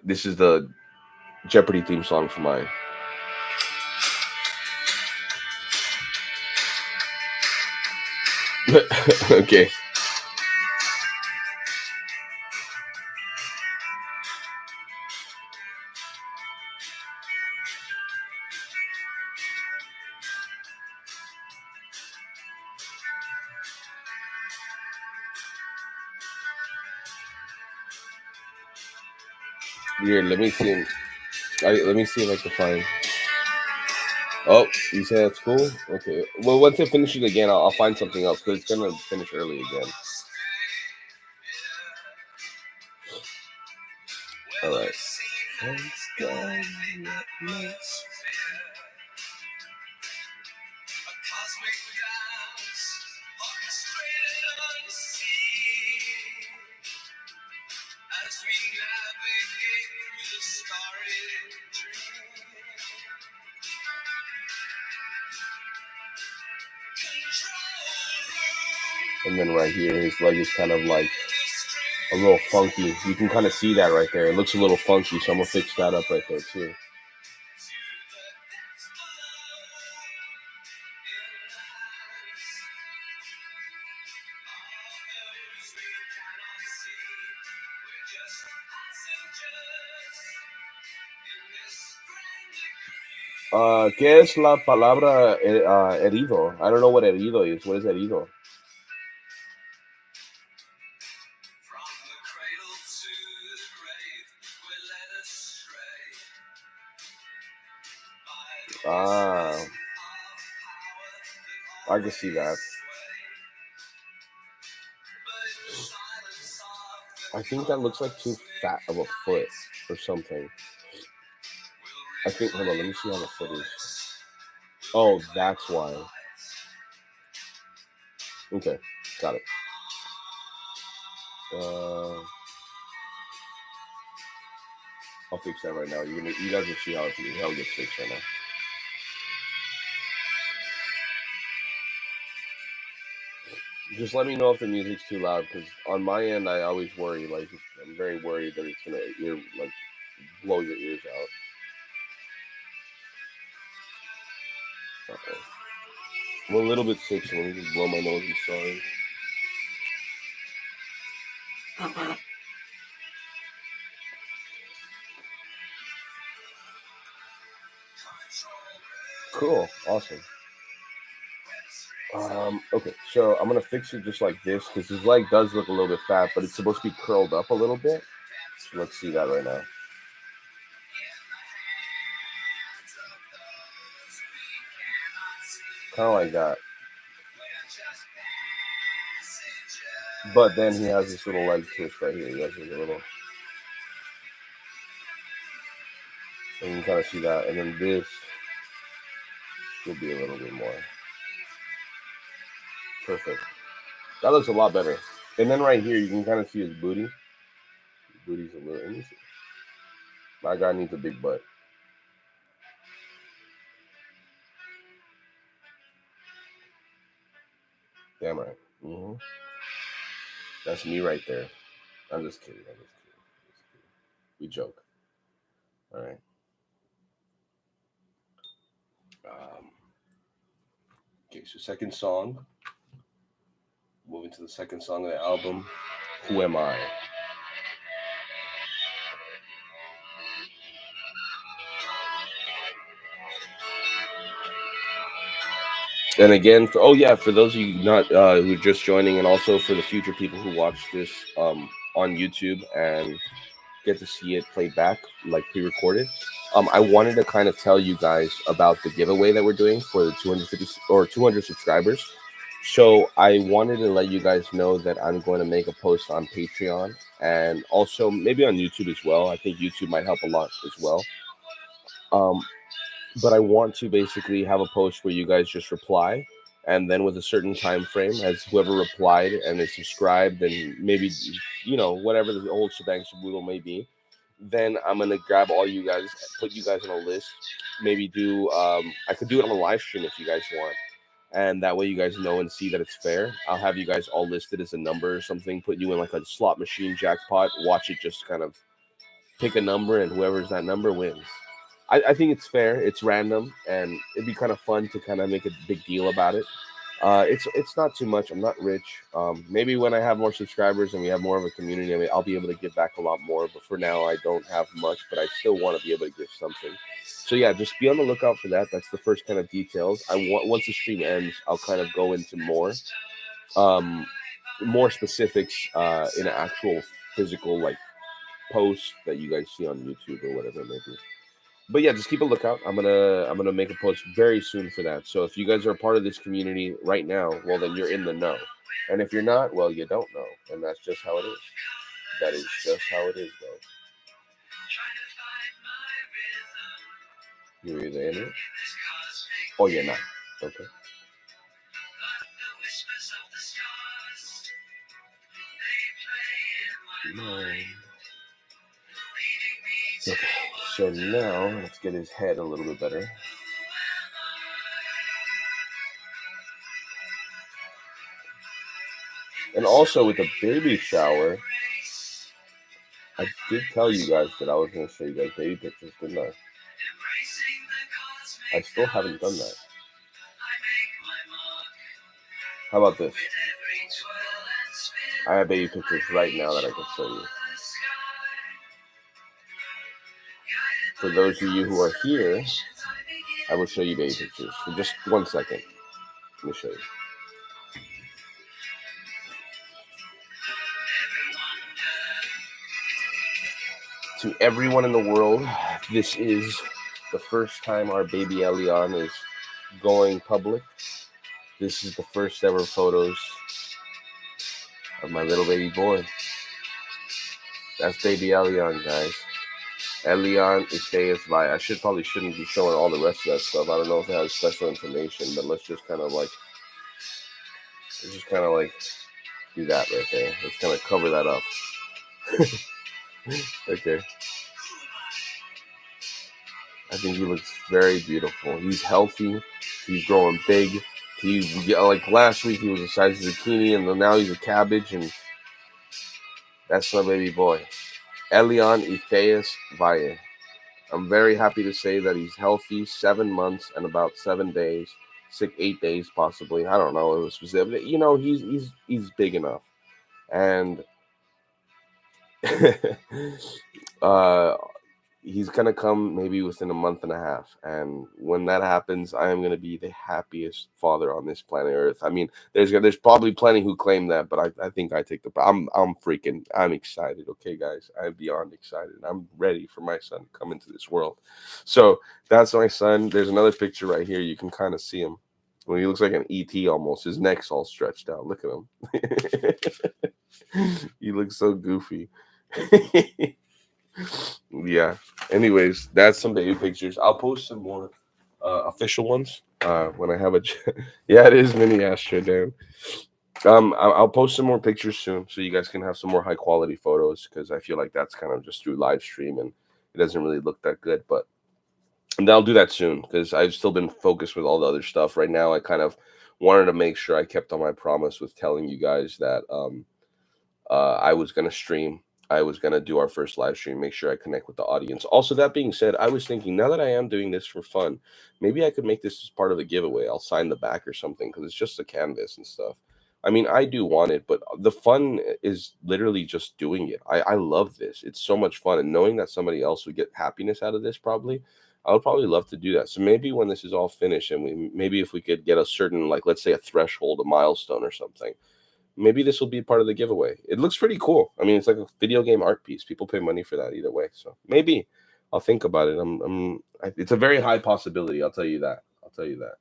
This is the Jeopardy theme song for my. Okay. Here, let me see. Let me see if I can find. Oh, you say that's cool? Okay. Well, once it finishes again, I'll find something else because it's gonna finish early again. All right. And then right here, his leg is kind of like a little funky. You can kind of see that right there. It looks a little funky, so I'm gonna fix that up right there too. ¿Qué es la palabra herido? I don't know what herido is. What is herido? Ah, I can see that. I think that looks like too fat of a foot or something. I think, hold on, let me see how the foot is. Oh, that's why. Okay, got it. I'll fix that right now. You guys will see how it gets fixed right now. Just let me know if the music's too loud, because on my end, I always worry. Like, I'm very worried that it's gonna blow your ears out. Uh-oh. I'm a little bit sick, so let me just blow my nose. I'm sorry. Cool, awesome. Okay, so I'm gonna fix it just like this because his leg does look a little bit fat, but it's supposed to be curled up a little bit. So let's see that right now. Kind of like that. But then he has this little leg twist right here. He has a little. And you can kind of see that. And then this will be a little bit more. Perfect. That looks a lot better. And then right here, you can kind of see his booty. His booty's a little. Let me see. My guy needs a big butt. Damn right. Mm-hmm. That's me right there. I'm just kidding. We joke. All right. Okay, so second song. Moving to the second song of the album, Who Am I? And again, for those of you not who are just joining, and also for the future people who watch this on YouTube and get to see it played back, like pre-recorded. I wanted to kind of tell you guys about the giveaway that we're doing for the 250 or 200 subscribers. So I wanted to let you guys know that I'm going to make a post on Patreon and also maybe on YouTube as well. I think YouTube might help a lot as well. Um, but I want to basically have a post where you guys just reply, and then with a certain time frame, as whoever replied and is subscribed, and maybe whatever the whole shebang shaboodle may be, then I'm gonna grab all you guys, put you guys on a list, maybe do I could do it on a live stream if you guys want, and that way you guys know and see that it's fair. I'll have you guys all listed as a number or something, put you in like a slot machine jackpot, watch it just kind of pick a number, and whoever's that number wins. I think it's fair. It's random, and it'd be kind of fun to kind of make a big deal about it. It's not too much. I'm not rich. Maybe when I have more subscribers and we have more of a community, I mean, I'll be able to give back a lot more. But for now, I don't have much, but I still want to be able to give something. So yeah, just be on the lookout for that. That's the first kind of details. I want once the stream ends, I'll kind of go into um, more specifics in an actual physical like post that you guys see on YouTube or whatever it may be. But yeah, just keep a lookout. I'm gonna make a post very soon for that. So if you guys are a part of this community right now, well then you're in the know. And if you're not, well you don't know. And that's just how it is. That is just how it is, guys. You're either in it or you're not. Okay. Nine. Okay. So now let's get his head a little bit better. And also with the baby shower, I did tell you guys that I was going to show you guys baby pictures, didn't I? I still haven't done that. How about this? I have baby pictures right now that I can show you. For those of you who are here, I will show you baby pictures. For just 1 second. Let me show you. To everyone in the world, this is the first time our baby Elion is going public. This is the first ever photos of my little baby boy. That's baby Elion, guys. Elion Isaias Vi. I shouldn't be showing all the rest of that stuff. I don't know if it has special information, but let's just kind of like do that right there. Let's kind of cover that up. Okay. I think he looks very beautiful. He's healthy. He's growing big. Like last week he was the size of a zucchini, and now he's a cabbage, and that's my baby boy, Elion Itheus Valle. I'm very happy to say that he's healthy, 7 months and about 7 days, 8 days possibly. I don't know it was specific. He's big enough, and uh, he's gonna come maybe within a month and a half, and when that happens, I am gonna be the happiest father on this planet Earth. I mean, there's probably plenty who claim that, but I think I take the. I'm excited. Okay, guys, I'm beyond excited. I'm ready for my son to come into this world. So that's my son. There's another picture right here. You can kind of see him. Well, he looks like an ET almost. His neck's all stretched out. Look at him. He looks so goofy. Yeah. Anyways, that's some baby pictures. I'll post some more official ones when I have a. Yeah, it is mini Astro-Dan. I'll post some more pictures soon, so you guys can have some more high quality photos, because I feel like that's kind of just through live stream and it doesn't really look that good. But and I'll do that soon, because I've still been focused with all the other stuff. Right now, I kind of wanted to make sure I kept on my promise with telling you guys that I was gonna stream. I was gonna do our first live stream. Make sure I connect with the audience. Also, that being said, I was thinking, now that I am doing this for fun, maybe I could make this as part of the giveaway. I'll sign the back or something, because it's just a canvas and stuff. I mean, I do want it, but the fun is literally just doing it. I love this. It's so much fun, and knowing that somebody else would get happiness out of this, probably. I would probably love to do that. So maybe when this is all finished, and maybe if we could get a certain, like, let's say a threshold, a milestone or something, maybe this will be part of the giveaway. It looks pretty cool. I mean, it's like a video game art piece. People pay money for that either way. So maybe I'll think about it. It's a very high possibility. I'll tell you that. I'll tell you that.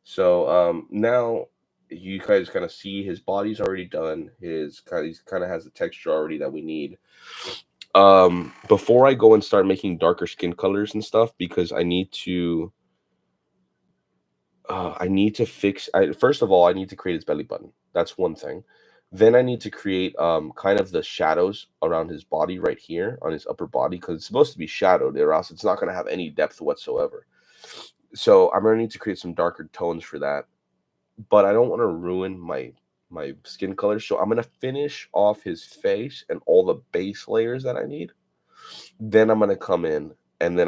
So now you guys kind of see his body's already done. He's kind of has the texture already that we need. Before I go and start making darker skin colors and stuff, because I need to fix. First of all, I need to create his belly button. That's one thing. Then I need to create kind of the shadows around his body right here on his upper body, because it's supposed to be shadowed, or else it's not going to have any depth whatsoever. So I'm going to need to create some darker tones for that, but I don't want to ruin my skin color. So I'm going to finish off his face and all the base layers that I need. Then I'm gonna come in, and then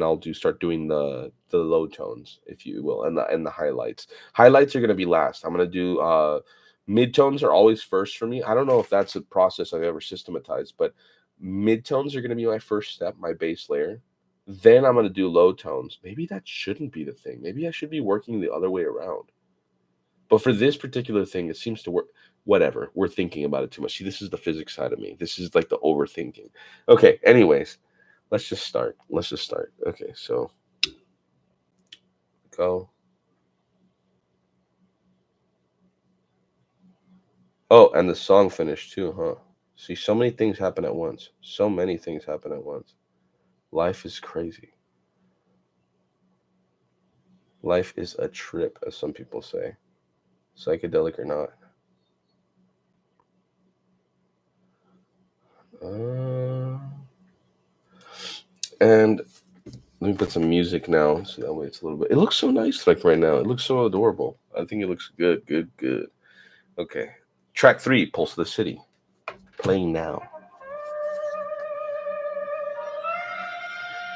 I'll start doing the low tones, if you will, and the highlights. Highlights are gonna be last. I'm gonna do mid tones are always first for me. I don't know if that's a process I've ever systematized, but mid tones are gonna be my first step, my base layer. Then I'm gonna do low tones. Maybe that shouldn't be the thing. Maybe I should be working the other way around. But for this particular thing, it seems to work. Whatever. We're thinking about it too much. See, this is the physics side of me. This is like the overthinking. Okay, anyways, let's just start. Okay, so go. Oh, and the song finished too, huh? See, so many things happen at once. So many things happen at once. Life is crazy. Life is a trip, as some people say. Psychedelic or not. And let me put some music now, so that way it's a little bit. It looks so nice, like right now. It looks so adorable. I think it looks good, good, good. Okay, track 3, Pulse of the City, playing now.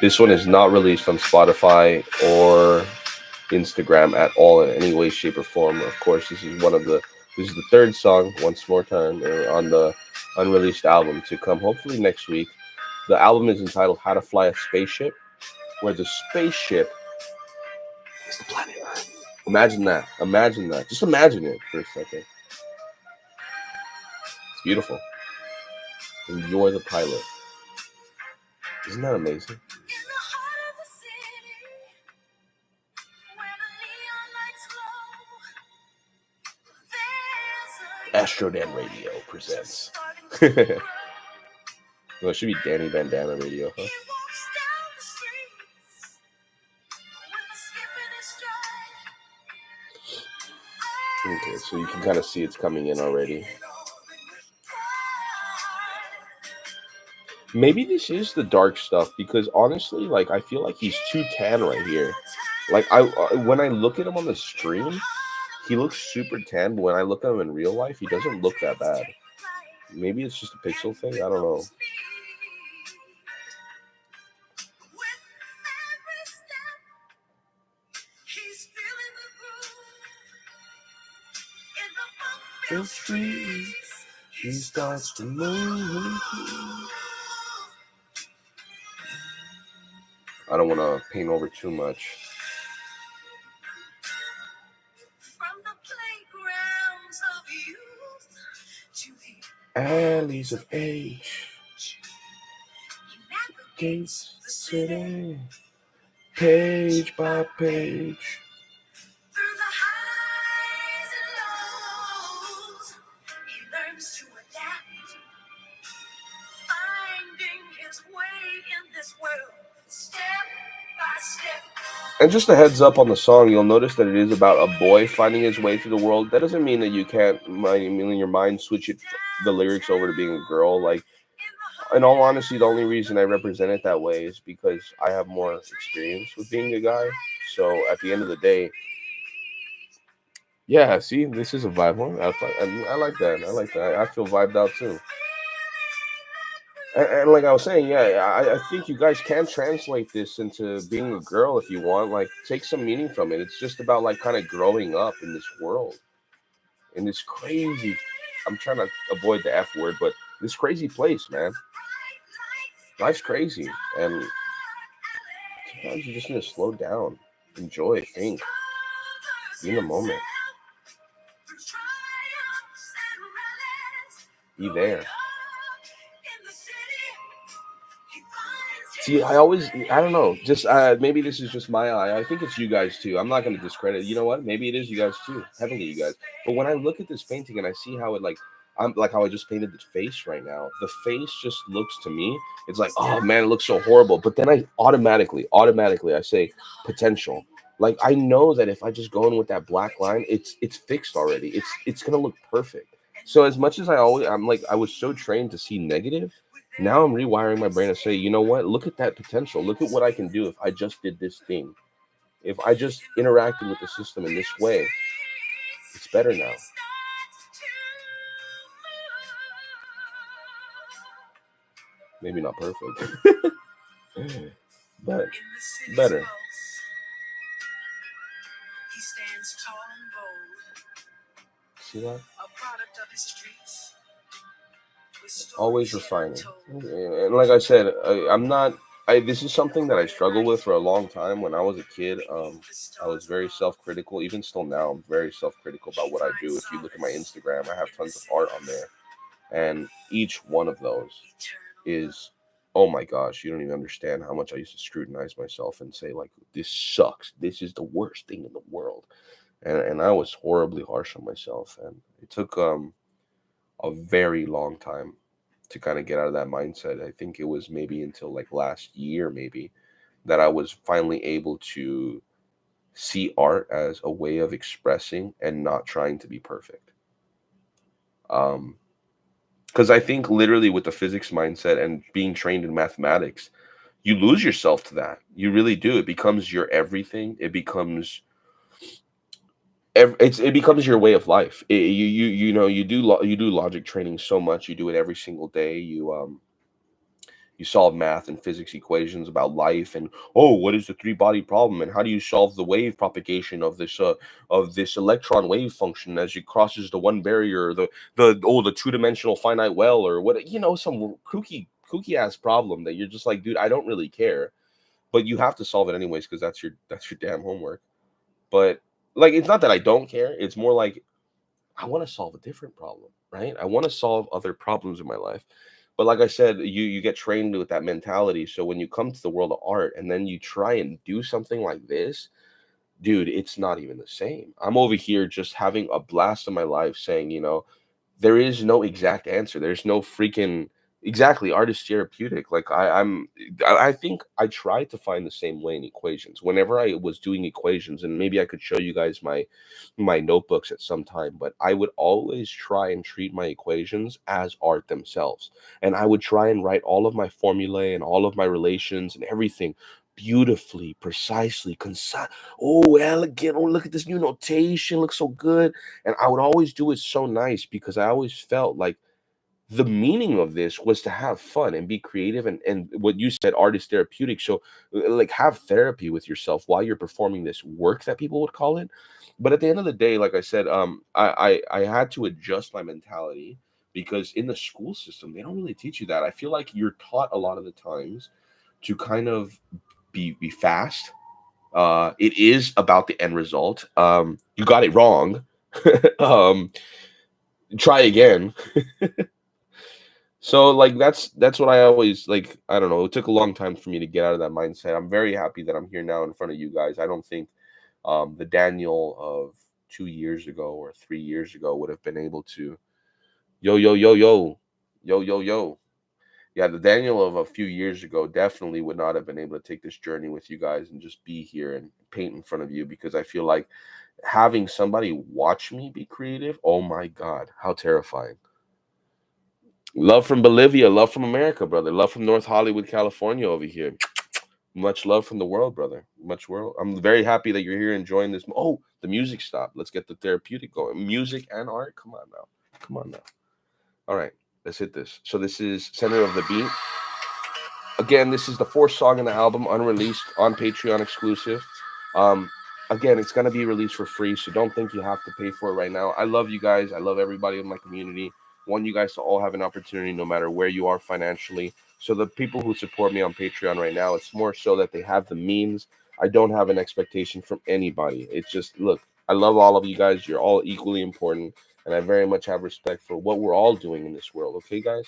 This one is not released on Spotify or Instagram at all in any way, shape, or form. Of course, this is the third song, once more time, on the unreleased album to come. Hopefully next week. The album is entitled "How to Fly a Spaceship," where the spaceship is the planet Earth. Imagine that. Imagine that. Just imagine it for a second. It's beautiful. And you're the pilot. Isn't that amazing? Astro-Dan Radio presents. Well, it should be Danny Bandana Radio, huh? Okay, so you can kind of see it's coming in already. Maybe this is the dark stuff, because honestly, like, I feel like he's too tan right here. Like, when I look at him on the stream, he looks super tan, but when I look at him in real life, he doesn't look that bad. Maybe it's just a pixel thing. I don't know. The streets, he starts to move. I don't want to paint over too much. From the playgrounds of youth to the alleys of age, he navigates the city, page by page. Through the highs and lows, he learns to adapt, finding his way in this world, step by step. And just a heads up on the song, you'll notice that it is about a boy finding his way through the world. That doesn't mean that you can't, in your mind, switch the lyrics over to being a girl. Like, in all honesty, the only reason I represent it that way is because I have more experience with being a guy. So at the end of the day, yeah, see, this is a vibe one. I like that. I like that. I feel vibed out too. And like I was saying, yeah, I think you guys can translate this into being a girl if you want. Like, take some meaning from it. It's just about, like, kind of growing up in this world, in this crazy. I'm trying to avoid the F word, but this crazy place, man. Life's crazy, and sometimes you just need to slow down, enjoy, think, be in the moment, be there. See, I don't know, just maybe this is just my eye. I think it's you guys too. I'm not going to discredit. You know what? Maybe it is you guys too. Heavily, you guys. But when I look at this painting and I see how it I'm like how I just painted the face right now. The face just looks to me. It's like, oh man, it looks so horrible. But then I automatically, I say potential. Like I know that if I just go in with that black line, it's fixed already. It's gonna look perfect. So as much as I'm like I was so trained to see negative. Now I'm rewiring my brain to say, you know what? Look at that potential. Look at what I can do if I just did this thing. If I just interacted with the system in this way, it's better now. Maybe not perfect, but better. See that? Always refining. And like I said, I'm not. This is something that I struggled with for a long time. When I was a kid, I was very self-critical. Even still now, I'm very self-critical about what I do. If you look at my Instagram, I have tons of art on there, and each one of those is, oh my gosh, you don't even understand how much I used to scrutinize myself and say like, this sucks. This is the worst thing in the world, and I was horribly harsh on myself, and it took a very long time to kind of get out of that mindset. I think it was maybe until like last year, maybe, that I was finally able to see art as a way of expressing and not trying to be perfect. Because I think literally with the physics mindset and being trained in mathematics, you lose yourself to that. You really do. It becomes your everything. It becomes it becomes your way of life. You know you do logic training so much. You do it every single day. You solve math and physics equations about life and, oh, what is the three body problem and how do you solve the wave propagation of this electron wave function as it crosses the one barrier, the two-dimensional finite well, or what, some kooky ass problem that you're just like, dude, I don't really care, but you have to solve it anyways because that's your damn homework. But like, it's not that I don't care, it's more like I want to solve a different problem, right? I want to solve other problems in my life. But like I said, you get trained with that mentality. So when you come to the world of art and then you try and do something like this, dude, it's not even the same. I'm over here just having a blast of my life saying, there is no exact answer. There's no freaking exactly art is therapeutic. Like I think I tried to find the same way in equations. Whenever I was doing equations, and maybe I could show you guys my notebooks at some time, but I would always try and treat my equations as art themselves. And I would try and write all of my formulae and all of my relations and everything beautifully, precisely, concise. Oh, elegant. Oh, look at this new notation. Looks so good. And I would always do it so nice because I always felt like the meaning of this was to have fun and be creative, and what you said, art is therapeutic. So like have therapy with yourself while you're performing this work that people would call it. But at the end of the day, like I said, I had to adjust my mentality because in the school system they don't really teach you that. I feel like you're taught a lot of the times to kind of be fast. It is about the end result. You got it wrong. um, Try again. So like that's what I always like. I don't know. It took a long time for me to get out of that mindset. I'm very happy that I'm here now in front of you guys. I don't think the Daniel of 2 years ago or 3 years ago would have been able to yo yo yo yo yo yo yo. Yeah, the Daniel of a few years ago definitely would not have been able to take this journey with you guys and just be here and paint in front of you, because I feel like having somebody watch me be creative, oh my God, how terrifying. Love from Bolivia, love from America, brother. Love from North Hollywood, California over here. Much love from the world, brother. Much world. I'm very happy that you're here enjoying this. Oh, the music stopped. Let's get the therapeutic going. Music and art. Come on now. Come on now. All right, let's hit this. So this is Center of the Beat. Again, this is the fourth song in the album, unreleased, on Patreon exclusive. Um, Again, it's gonna be released for free, so don't think you have to pay for it right now. I love you guys. I love everybody in my community. want you guys to all have an opportunity, no matter where you are financially. So the people who support me on Patreon right now, it's more so that they have the means. I don't have an expectation from anybody. It's just, look, I love all of you guys. You're all equally important, and I very much have respect for what we're all doing in this world. Okay, guys.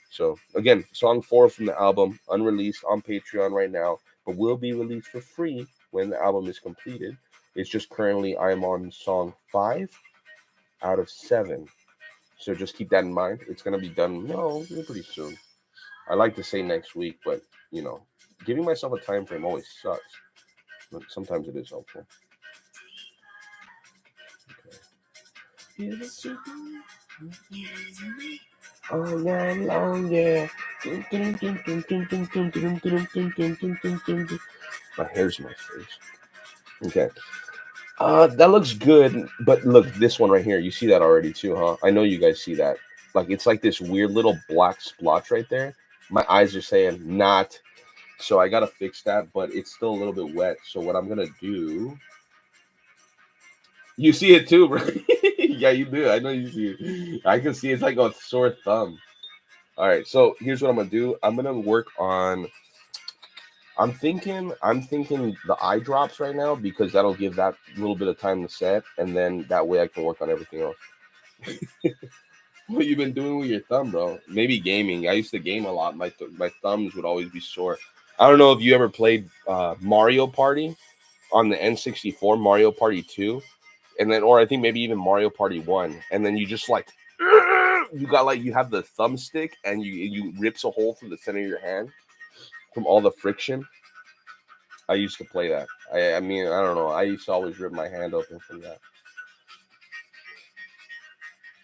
So again, song 4 from the album, unreleased on Patreon right now, but will be released for free when the album is completed. It's just currently I'm on song 5 out of 7. So just keep that in mind. It's gonna be done pretty soon. I like to say next week, but you know, giving myself a time frame always sucks. But sometimes it is helpful. All night long, yeah. My hair's in my face. Okay. That looks good, but look, this one right here, you see that already too, huh? I know you guys see that. Like it's like this weird little black splotch right there. My eyes are saying not, so I gotta fix that, but it's still a little bit wet. So what I'm gonna do, you see it too, bro? Yeah, you do. I know you see it. I can see it's like a sore thumb. All right, so here's what I'm gonna do. I'm gonna work on. I'm thinking the eye drops right now because that'll give that little bit of time to set, and then that way I can work on everything else. What you been doing with your thumb, bro? Maybe gaming. I used to game a lot. My thumbs would always be sore. I don't know if you ever played Mario Party on the N64, Mario Party 2, and then, or I think maybe even Mario Party 1, and then you just like you got like you have the thumbstick and you rips a hole through the center of your hand from all the friction. I used to play that. I mean, I don't know. I used to always rip my hand open from that.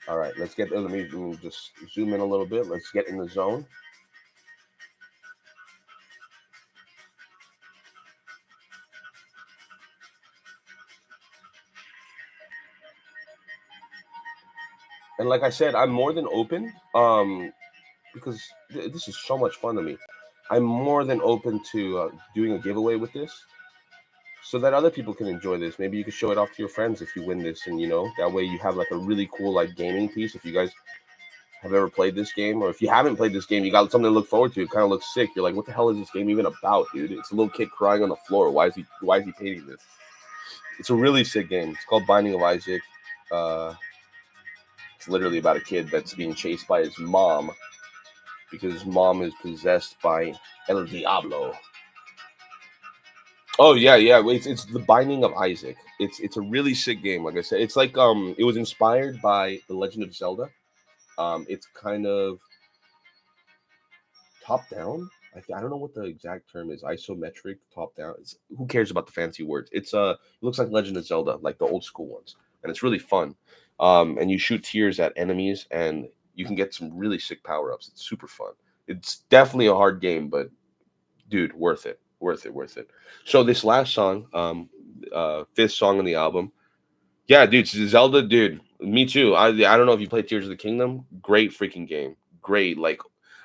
All right, let me just zoom in a little bit. Let's get in the zone. And like I said, I'm more than open. Because this is so much fun to me. I'm more than open to doing a giveaway with this, so that other people can enjoy this. Maybe you can show it off to your friends if you win this, and that way you have like a really cool like gaming piece. If you guys have ever played this game, or if you haven't played this game, you got something to look forward to. It kind of looks sick. You're like, what the hell is this game even about, dude? It's a little kid crying on the floor. Why is he painting this? It's a really sick game. It's called Binding of Isaac. Uh, it's literally about a kid that's being chased by his mom because his mom is possessed by El Diablo. Oh yeah, yeah. It's the Binding of Isaac. It's a really sick game. Like I said, it's like it was inspired by the Legend of Zelda. It's kind of top down. I don't know what the exact term is. Isometric, top down. Who cares about the fancy words? It looks like Legend of Zelda, like the old school ones, and it's really fun. And you shoot tears at enemies, and you can get some really sick power ups. It's super fun. It's definitely a hard game, but dude, worth it, worth it, worth it. So this last song, fifth song on the album, yeah, dude, Zelda, dude, me too. I don't know if you played Tears of the Kingdom. Great freaking game, great. Like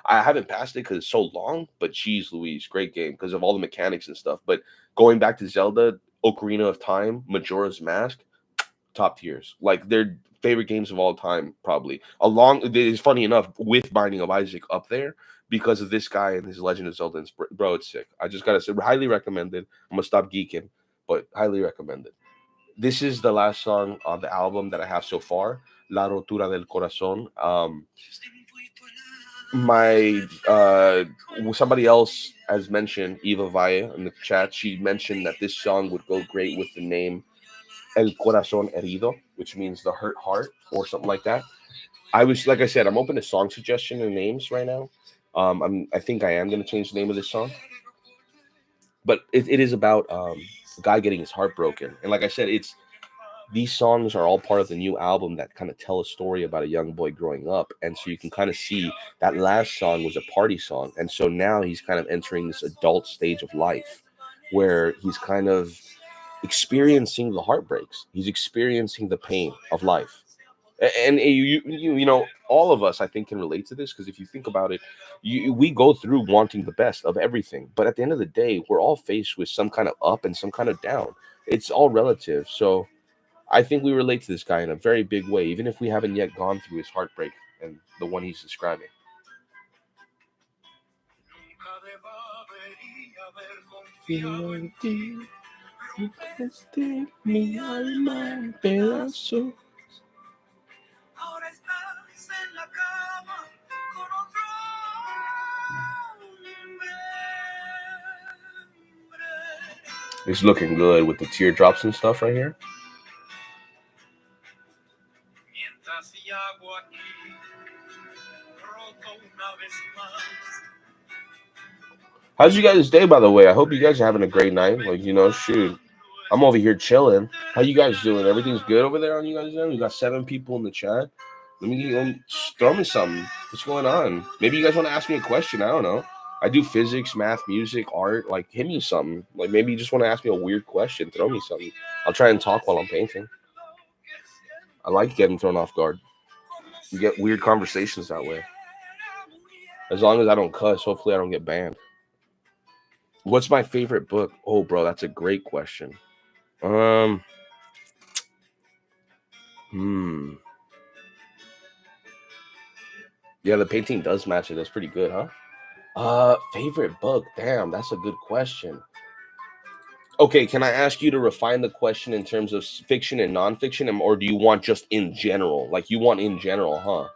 I haven't passed it because it's so long, but geez, Louise, great game because of all the mechanics and stuff. But going back to Zelda, Ocarina of Time, Majora's Mask, top tiers. Like they're favorite games of all time, probably. Along, it's funny enough with Binding of Isaac up there because of this guy and his Legend of Zelda. Bro, it's sick. I just gotta say, highly recommended. I'm gonna stop geeking, but highly recommended. This is the last song on the album that I have so far, La Rotura del Corazón. My somebody else has mentioned Eva Valle in the chat. She mentioned that this song would go great with the name El Corazón Herido, which means the hurt heart or something like that. I was like I said, I'm open to song suggestion and names right now. I think I am going to change the name of this song, but it is about a guy getting his heart broken, and like I said, it's these songs are all part of the new album that kind of tell a story about a young boy growing up, and so you can kind of see that last song was a party song, and so now he's kind of entering this adult stage of life where he's kind of experiencing the heartbreaks. He's experiencing the pain of life. And all of us, I think, can relate to this because if you think about it, we go through wanting the best of everything. But at the end of the day, we're all faced with some kind of up and some kind of down. It's all relative. So I think we relate to this guy in a very big way, even if we haven't yet gone through his heartbreak. and the one he's describing. It's looking good with the teardrops and stuff right here. How's you guys' day, by the way? I hope you guys are having a great night. Like, shoot, I'm over here chilling. How you guys doing? Everything's good over there on you guys' end? We got 7 people in the chat. Let me throw me something. What's going on? Maybe you guys want to ask me a question. I don't know. I do physics, math, music, art. Like, hit me something. Like, maybe you just want to ask me a weird question. Throw me something. I'll try and talk while I'm painting. I like getting thrown off guard. You get weird conversations that way. As long as I don't cuss, hopefully I don't get banned. What's my favorite book? Oh, bro, that's a great question. Yeah, the painting does match it. That's pretty good, huh? Favorite book? Damn, that's a good question. Okay, can I ask you to refine the question in terms of fiction and nonfiction, or do you want just in general? Like, you want in general, huh?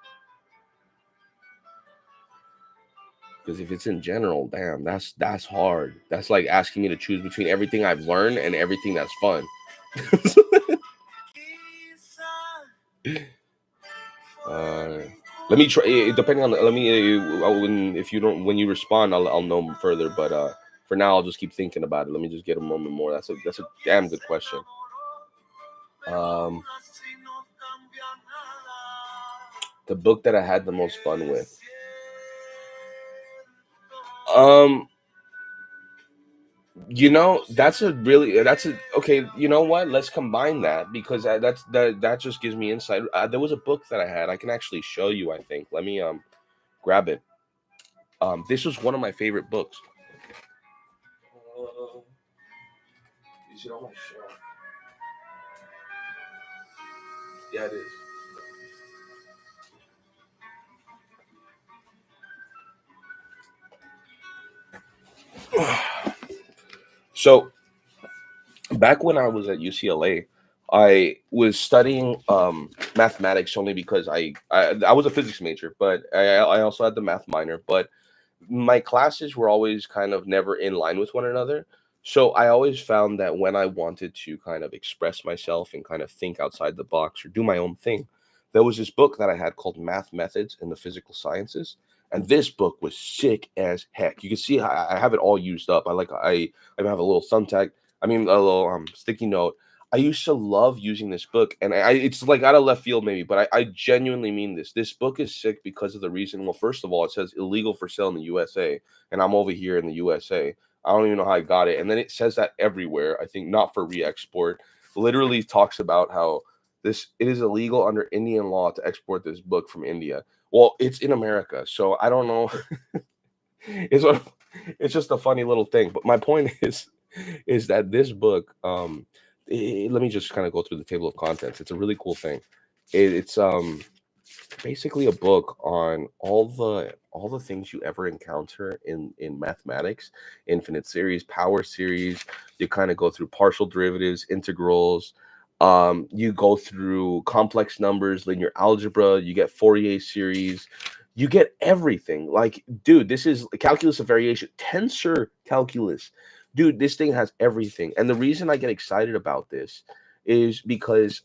Because if it's in general, damn, that's hard. That's like asking me to choose between everything I've learned and everything that's fun. Let me try. Depending on, let me. When you respond, I'll know further. But for now, I'll just keep thinking about it. Let me just get a moment more. That's a damn good question. The book that I had the most fun with. Okay. You know what? Let's combine that, because that just gives me insight. There was a book that I had. I can actually show you. I think. Let me grab it. This was one of my favorite books. Is it on my shelf? Yeah, it is. So back when I was at UCLA, I was studying mathematics only because I was a physics major, but I also had the math minor. But my classes were always kind of never in line with one another. So I always found that when I wanted to kind of express myself and kind of think outside the box or do my own thing, there was this book that I had called Math Methods in the Physical Sciences. And this book was sick as heck. You can see I have it all used up. I have a little thumbtack. I mean, a little sticky note. I used to love using this book, and it's like out of left field maybe, but I genuinely mean this. This book is sick because of the reason. Well, first of all, it says illegal for sale in the USA, and I'm over here in the USA. I don't even know how I got it. And then it says that everywhere. I think not for re-export. Literally talks about how it is illegal under Indian law to export this book from India. Well, it's in America, so I don't know. It's just a funny little thing. But my point is that this book, let me just kind of go through the table of contents. It's a really cool thing. It's basically a book on all the things you ever encounter in mathematics, infinite series, power series. You kind of go through partial derivatives, integrals. You go through complex numbers, linear algebra. You get Fourier series. You get everything. Like, dude, this is calculus of variation, tensor calculus. Dude, this thing has everything. And the reason I get excited about this is because,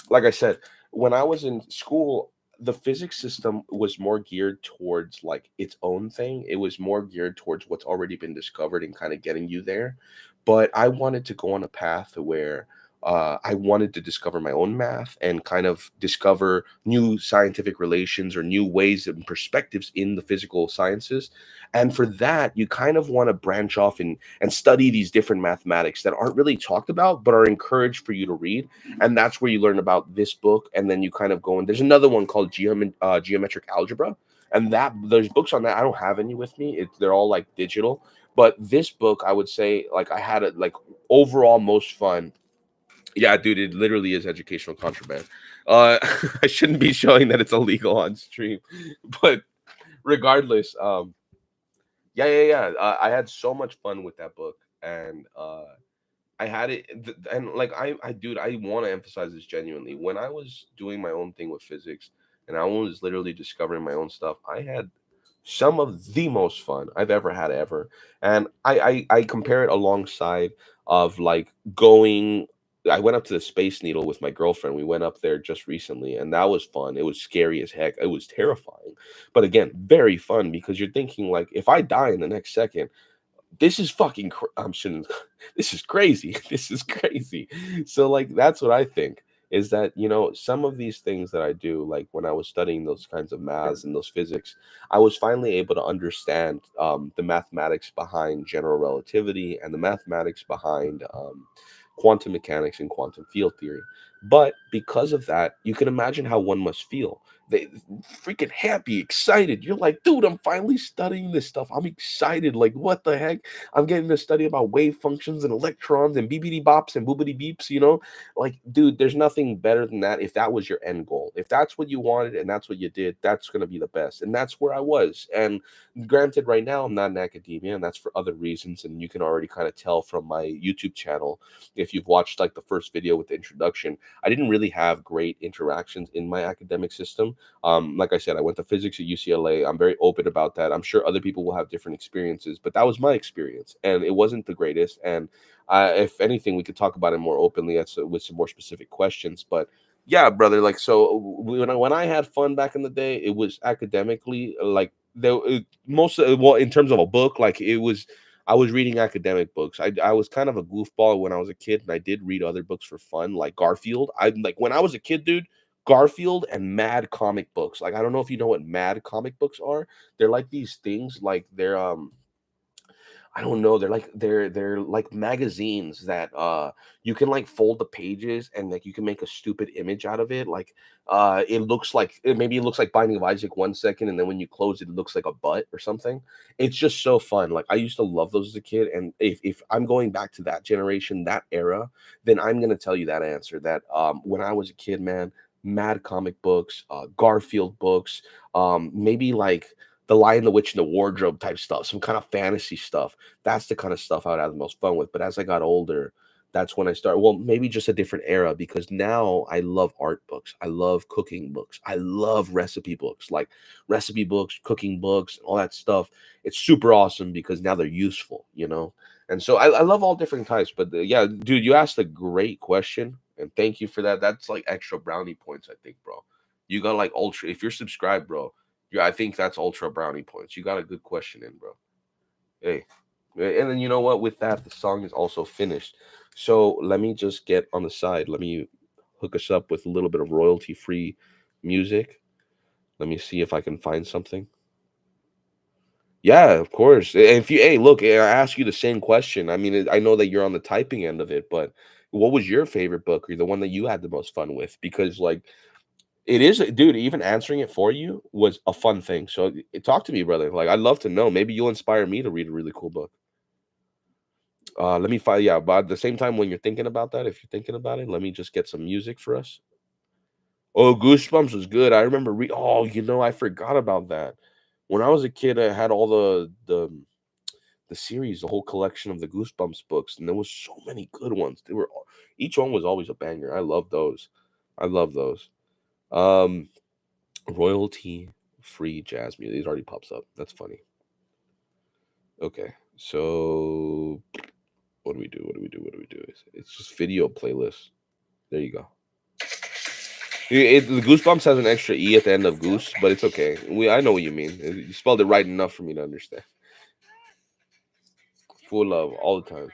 like I said, when I was in school, the physics system was more geared towards like its own thing. It was more geared towards what's already been discovered and kind of getting you there. But I wanted to go on a path where I wanted to discover my own math and kind of discover new scientific relations or new ways and perspectives in the physical sciences. And for that, you kind of want to branch off and study these different mathematics that aren't really talked about, but are encouraged for you to read. And that's where you learn about this book. And then you kind of go, and there's another one called Geometric Algebra. And there's books on that. I don't have any with me. They're all like digital. But this book, I would say, like I had it like overall most fun. Yeah, dude, it literally is educational contraband. Uh, I shouldn't be showing that it's illegal on stream, but regardless, I had so much fun with that book, and I had it, and like dude, I want to emphasize this genuinely. When I was doing my own thing with physics, and I was literally discovering my own stuff, I had some of the most fun I've ever had ever. And I compare it alongside of like going. I went up to the Space Needle with my girlfriend. We went up there just recently, and that was fun. It was scary as heck. It was terrifying, but again, very fun because you're thinking like, if I die in the next second, this is fucking I'm shouldn't this is crazy. This is crazy. So like that's what I think is that, some of these things that I do, like when I was studying those kinds of maths and those physics, I was finally able to understand the mathematics behind general relativity and the mathematics behind quantum mechanics and quantum field theory. But because of that, you can imagine how one must feel. They freaking happy, excited. You're like, dude, I'm finally studying this stuff. I'm excited. Like, what the heck? I'm getting to study about wave functions and electrons and beepity bops and boopity beeps. Like, dude, there's nothing better than that. If that was your end goal, if that's what you wanted and that's what you did, that's going to be the best. And that's where I was. And granted, right now, I'm not in academia, and that's for other reasons. And you can already kind of tell from my YouTube channel, if you've watched like the first video with the introduction, I didn't really have great interactions in my academic system. Like I said, I went to physics at UCLA. I'm very open about that. I'm sure other people will have different experiences, but that was my experience, and it wasn't the greatest. And if anything, we could talk about it more openly with some more specific questions. But yeah, brother, like so when I had fun back in the day, it was academically like there most of, well, in terms of a book, like it was. I was reading academic books. I was kind of a goofball when I was a kid, and I did read other books for fun, like Garfield. I like when I was a kid, dude. Garfield and Mad comic books. Like I don't know if you know what Mad comic books are. They're like these things, like they're I don't know. They're like magazines that you can like fold the pages and like you can make a stupid image out of it. Like maybe it looks like Binding of Isaac 1 second, and then when you close it, it looks like a butt or something. It's just so fun. Like I used to love those as a kid, and if I'm going back to that generation, that era, then I'm gonna tell you that answer. That when I was a kid, man, Mad comic books, Garfield books, maybe like the Lion, the Witch, and the Wardrobe type stuff, some kind of fantasy stuff. That's the kind of stuff I would have the most fun with. But as I got older, that's when I started. Well, maybe just a different era because now I love art books. I love cooking books. I love recipe books, like recipe books, cooking books, all that stuff. It's super awesome because now they're useful. And so I love all different types. But yeah, dude, you asked a great question. And thank you for that. That's like extra brownie points, I think, bro. You got like ultra. If you're subscribed, bro, yeah, I think that's ultra brownie points. You got a good question in, bro. Hey, and then you know what? With that, the song is also finished. So let me just get on the side. Let me hook us up with a little bit of royalty-free music. Let me see if I can find something. Yeah, of course. If you, hey, look, I ask you the same question. I mean, I know that you're on the typing end of it, but what was your favorite book or the one that you had the most fun with? Because like it is, dude. Even answering it for you was a fun thing. So talk to me, brother. Like I'd love to know. Maybe you'll inspire me to read a really cool book. Let me find. Yeah, but at the same time, when you're thinking about that, if you're thinking about it, let me just get some music for us. Oh, Goosebumps was good. I remember. Oh, I forgot about that. When I was a kid, I had all the series, the whole collection of the Goosebumps books, and there was so many good ones. Each one was always a banger. I love those. I love those. Um, Royalty free jazz music. It already pops up. That's funny. Okay. So what do we do? What do we do? What do we do? It's just video playlist. There you go. The Goosebumps has an extra E at the end of goose, but it's okay. I know what you mean. You spelled it right enough for me to understand. Full love all the time.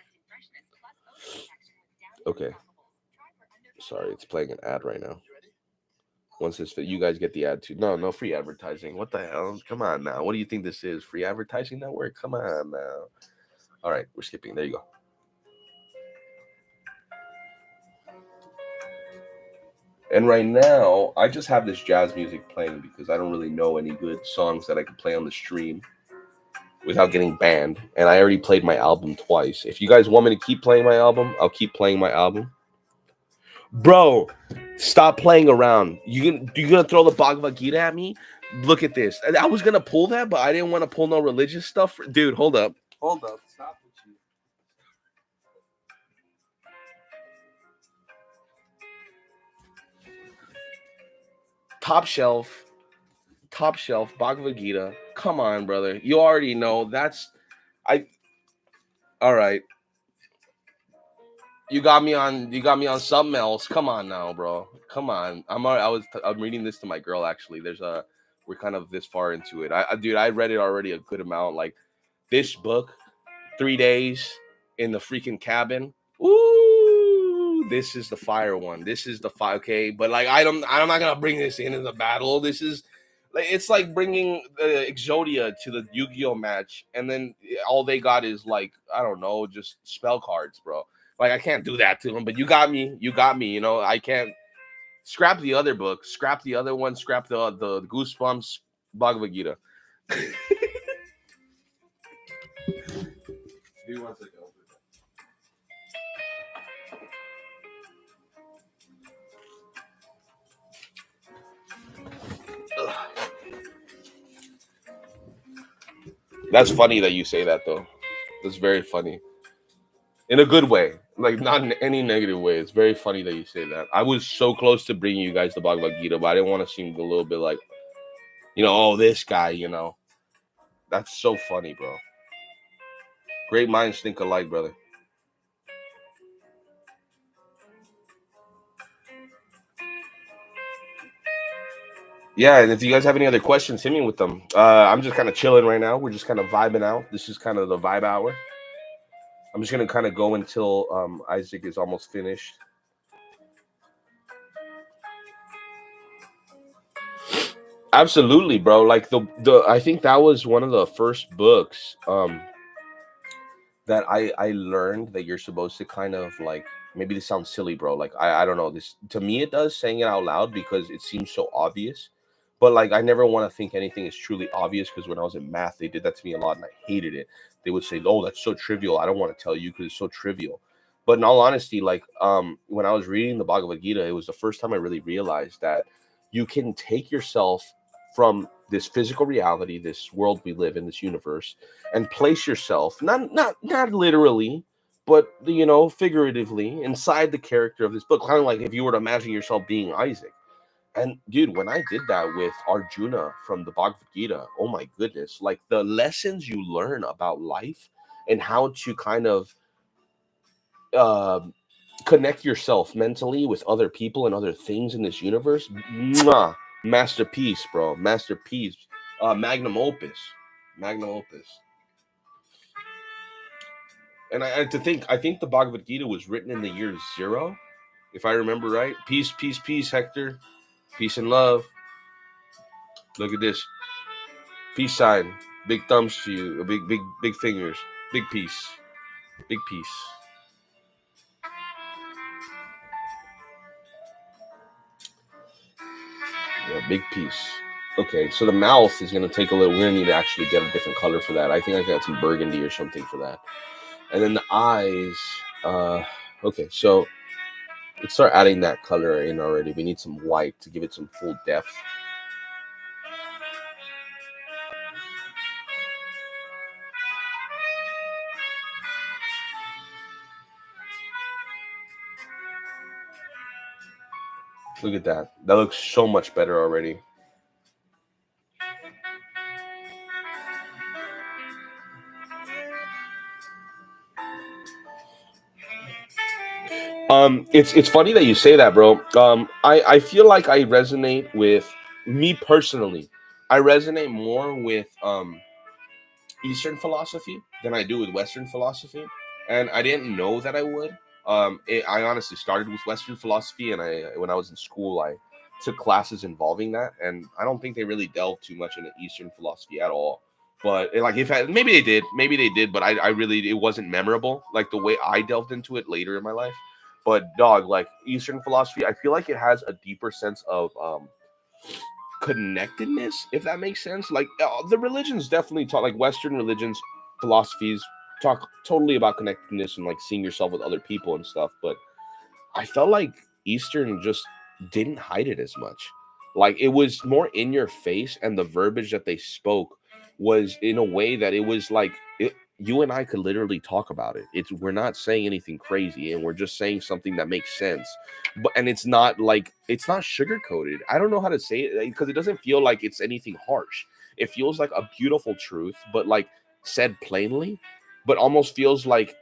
Okay. Sorry, it's playing an ad right now. Once this, you guys get the ad too. No, no free advertising. What the hell? Come on now. What do you think this is? Free advertising network? Come on now. All right, we're skipping. There you go. And right now, I just have this jazz music playing because I don't really know any good songs that I could play on the stream without getting banned. And I already played my album twice. If you guys want me to keep playing my album, I'll keep playing my album. Bro, Stop playing around. You gonna throw the Bhagavad Gita at me? Look at this. I was gonna pull that, but I didn't want to pull no religious stuff. Dude, hold up. Hold up. Stop with you. Top shelf. Top shelf Bhagavad Gita. Come on, brother. You already know that's I all right. You got me on something else. Come on now, bro. Come on. I'm reading this to my girl actually. We're kind of this far into it. Dude, I read it already a good amount. Like this book, 3 days in the freaking cabin. Ooh, this is the fire one. This is the fire. Okay, but like I'm not gonna bring this into the battle. This is like it's like bringing Exodia to the Yu-Gi-Oh match, and then all they got is like I don't know, just spell cards, bro. Like I can't do that to them. But you got me. You got me. You know I can't scrap the other book. Scrap the other one. Scrap the Goosebumps Bhagavad Gita. Give me 1 second. That's funny that you say that though. That's very funny. In a good way. Like not in any negative way. It's very funny that you say that. I was so close to bringing you guys the Bhagavad Gita, but I didn't want to seem a little bit like, oh, this guy, That's so funny, bro. Great minds think alike, brother. Yeah, and if you guys have any other questions, hit me with them. I'm just kind of chilling right now. We're just kind of vibing out. This is kind of the vibe hour. I'm just gonna kind of go until Isaac is almost finished. Absolutely, bro. Like the I think that was one of the first books that I learned that you're supposed to kind of like maybe this sounds silly, bro. Like I don't know this to me it does saying it out loud because it seems so obvious. But like I never want to think anything is truly obvious because when I was in math they did that to me a lot and I hated it. They would say, "Oh, that's so trivial. I don't want to tell you because it's so trivial." But in all honesty, like when I was reading the Bhagavad Gita, it was the first time I really realized that you can take yourself from this physical reality, this world we live in, this universe, and place yourself not literally but figuratively inside the character of this book, kind of like if you were to imagine yourself being Isaac. And dude, when I did that with Arjuna from the Bhagavad Gita, oh my goodness, like the lessons you learn about life and how to kind of uh, connect yourself mentally with other people and other things in this universe. Mwah! Masterpiece, bro. Masterpiece. Magnum opus. Magnum opus. And I think the Bhagavad Gita was written in the year 0, if I remember right. Peace, peace, peace, Hector. Peace and love. Look at this. Peace sign. Big thumbs to you. Big, big, big fingers. Big peace. Big peace. Yeah, big piece. Okay, so the mouth is gonna take a little. We're gonna need to actually get a different color for that. I think I got some burgundy or something for that. And then the eyes. Okay, so let's start adding that color in already. We need some white to give it some full depth. Look at that. That looks so much better already. It's funny that you say that, bro. I feel like I resonate with me personally. I resonate more with Eastern philosophy than I do with Western philosophy, and I didn't know that I would. I honestly started with Western philosophy, and when I was in school, I took classes involving that, and I don't think they really delved too much into Eastern philosophy at all. But like, if maybe they did, but I really it wasn't memorable like the way I delved into it later in my life. But dog, like Eastern philosophy, I feel like it has a deeper sense of connectedness, if that makes sense. Like the religions definitely talk, like Western religions, philosophies talk totally about connectedness and like seeing yourself with other people and stuff. But I felt like Eastern just didn't hide it as much. Like it was more in your face, and the verbiage that they spoke was in a way that it was like you and I could literally talk about it. It's we're not saying anything crazy, and we're just saying something that makes sense. But and it's not like it's not sugar coated. I don't know how to say it because it doesn't feel like it's anything harsh. It feels like a beautiful truth, but like said plainly, but almost feels like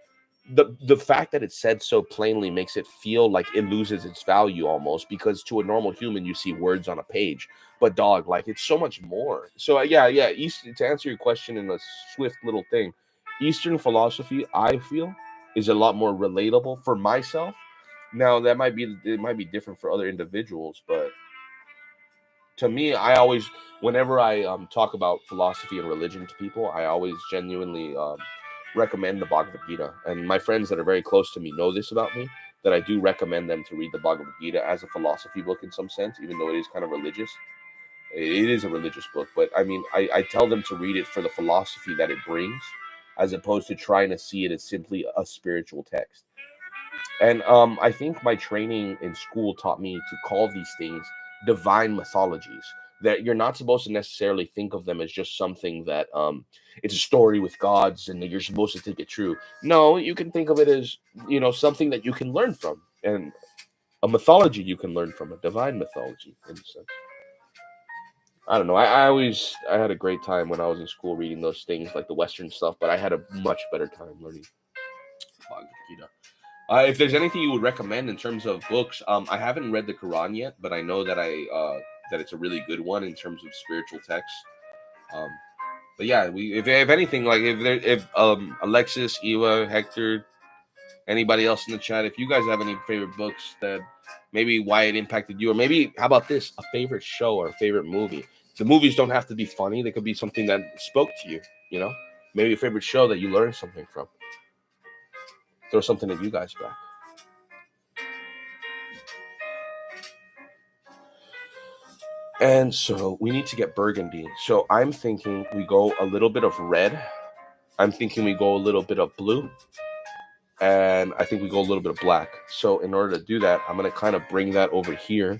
the fact that it's said so plainly makes it feel like it loses its value almost because to a normal human you see words on a page, but dog, like it's so much more. So yeah, to answer your question in a swift little thing, Eastern philosophy I feel is a lot more relatable for myself. Now that might be it might be different for other individuals, but to me, I always, whenever I talk about philosophy and religion to people, I always genuinely recommend the Bhagavad Gita. And my friends that are very close to me know this about me, that I do recommend them to read the Bhagavad Gita as a philosophy book in some sense, even though it is kind of religious. It is a religious book, but I mean, I tell them to read it for the philosophy that it brings, as opposed to trying to see it as simply a spiritual text. And I think my training in school taught me to call these things divine mythologies. That you're not supposed to necessarily think of them as just something that it's a story with gods and that you're supposed to think it true. No, you can think of it as something that you can learn from, and a mythology you can learn from, a divine mythology in a sense. I don't know. I had a great time when I was in school reading those things like the Western stuff, but I had a much better time learning Bhagavad Gita. If there's anything you would recommend in terms of books, I haven't read the Quran yet, but I know that that it's a really good one in terms of spiritual text. Um, but yeah, if anything, like if Alexis, Eva, Hector, anybody else in the chat, if you guys have any favorite books that maybe why it impacted you, or maybe how about this, a favorite show or a favorite movie. The movies don't have to be funny; they could be something that spoke to you. You know, maybe a favorite show that you learned something from. Throw something at you guys back. And so we need to get burgundy. So I'm thinking we go a little bit of red. I'm thinking we go a little bit of blue. And I think we go a little bit of black. So in order to do that, I'm going to kind of bring that over here.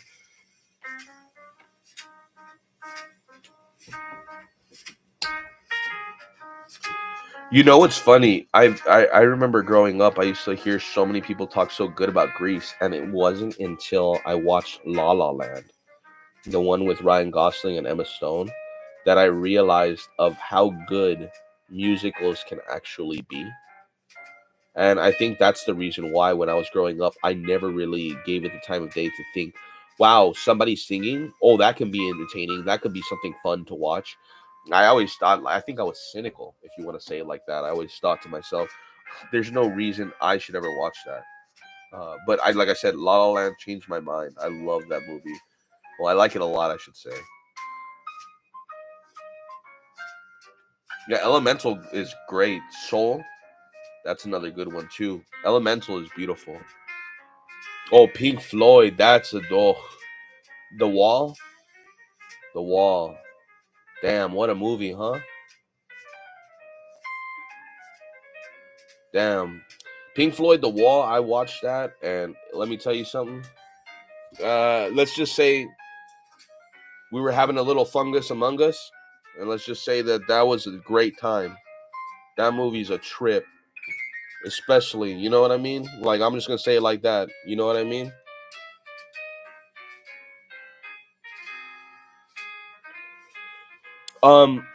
You know what's funny? I remember growing up, I used to hear so many people talk so good about Greece. And it wasn't until I watched La La Land, the one with Ryan Gosling and Emma Stone, that I realized of how good musicals can actually be. And I think that's the reason why when I was growing up, I never really gave it the time of day to think, wow, somebody singing, oh, that can be entertaining. That could be something fun to watch. I always thought, I think I was cynical, if you want to say it like that. I always thought to myself, there's no reason I should ever watch that. But like I said, La La Land changed my mind. I love that movie. Well, I like it a lot, I should say. Yeah, Elemental is great. Soul, that's another good one too. Elemental is beautiful. Oh, Pink Floyd, that's a dog. The Wall, The Wall. Damn, what a movie, huh? Damn, Pink Floyd, The Wall. I watched that, and let me tell you something. Let's just say we were having a little fungus among us, and let's just say that was a great time. That movie's a trip, especially. You know what I mean? Like I'm just gonna say it like that. You know what I mean? Um,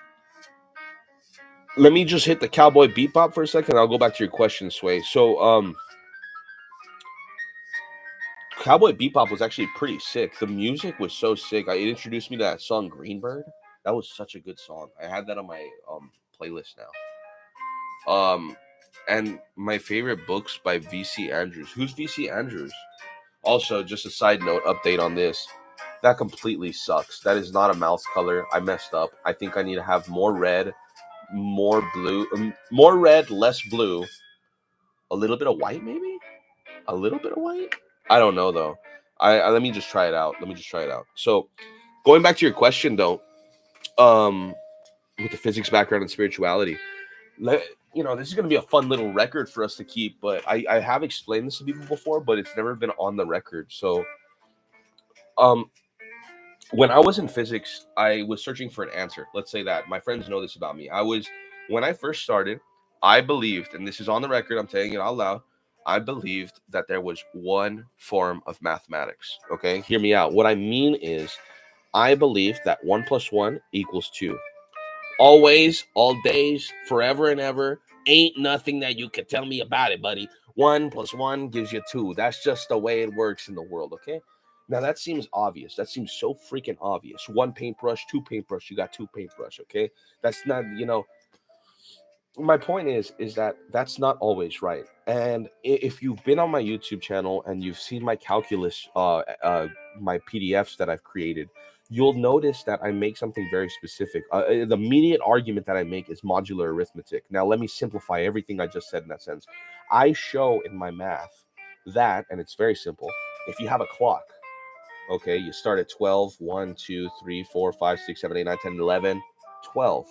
let me just hit the cowboy bebop for a second. I'll go back to your question, Sway. So, Cowboy Bebop was actually pretty sick. The music was so sick. It introduced me to that song Greenbird. That was such a good song. I had that on my playlist now. And my favorite books by VC Andrews. Who's VC Andrews? Also, just a side note update on this. That completely sucks. That is not a mouse color. I messed up. I think I need to have more red, more blue, more red, less blue, a little bit of white, maybe a little bit of white. I don't know though. I let me just try it out. Let me just try it out. So, going back to your question though, um, with the physics background and spirituality, let, this is going to be a fun little record for us to keep. But I have explained this to people before, but it's never been on the record. So When I was in physics, I was searching for an answer. Let's say that my friends know this about me. When I first started, I believed, and this is on the record, I'm saying it out loud. I believed that there was one form of mathematics. Okay, hear me out. What I mean is, I believed that 1 + 1 = 2. Always, all days, forever and ever. Ain't nothing that you could tell me about it, buddy. 1 + 1 gives you 2. That's just the way it works in the world, okay? Now that seems obvious. That seems so freaking obvious. One paintbrush, two paintbrush, you got two paintbrush, okay? That's not, my point is that that's not always right. And if you've been on my YouTube channel and you've seen my calculus my PDFs that I've created, you'll notice that I make something very specific. The immediate argument that I make is modular arithmetic. Now let me simplify everything I just said in that sense. I show in my math that, and it's very simple, if you have a clock, okay, you start at 12, 1, 2, 3, 4, 5, 6, 7, 8, 9, 10, 11, 12.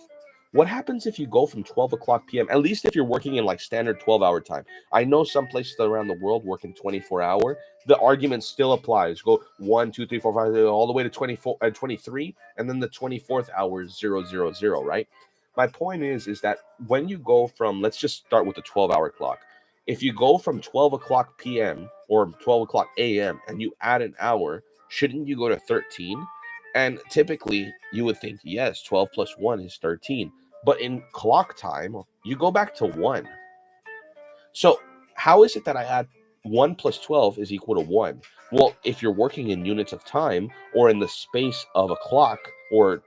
What happens if you go from 12 o'clock p.m., at least if you're working in like standard 12-hour time? I know some places around the world work in 24-hour. The argument still applies. Go 1, 2, 3, 4, 5, all the way to 24, 23, and then the 24th hour is 000, right? My point is that when you go from, let's just start with the 12-hour clock. If you go from 12 o'clock p.m. or 12 o'clock a.m. and you add an hour, shouldn't you go to 13? And typically you would think, yes, 12 + 1 is 13. But in clock time, you go back to 1. So how is it that I had 1 + 12 is equal to 1? Well, if you're working in units of time or in the space of a clock or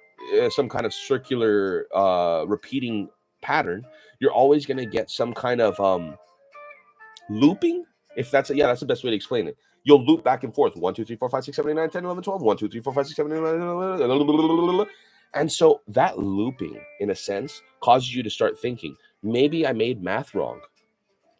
some kind of circular repeating pattern, you're always going to get some kind of looping. If that's yeah, that's the best way to explain it. You'll loop back and forth 1, 2, 3, 4, 5, 6, 7, 8, 9, 10, 11, 12, 1, 2, 3, 4, 5, 6, 7, 8, 9, and so that looping, in a sense, causes you to start thinking, maybe I made math wrong.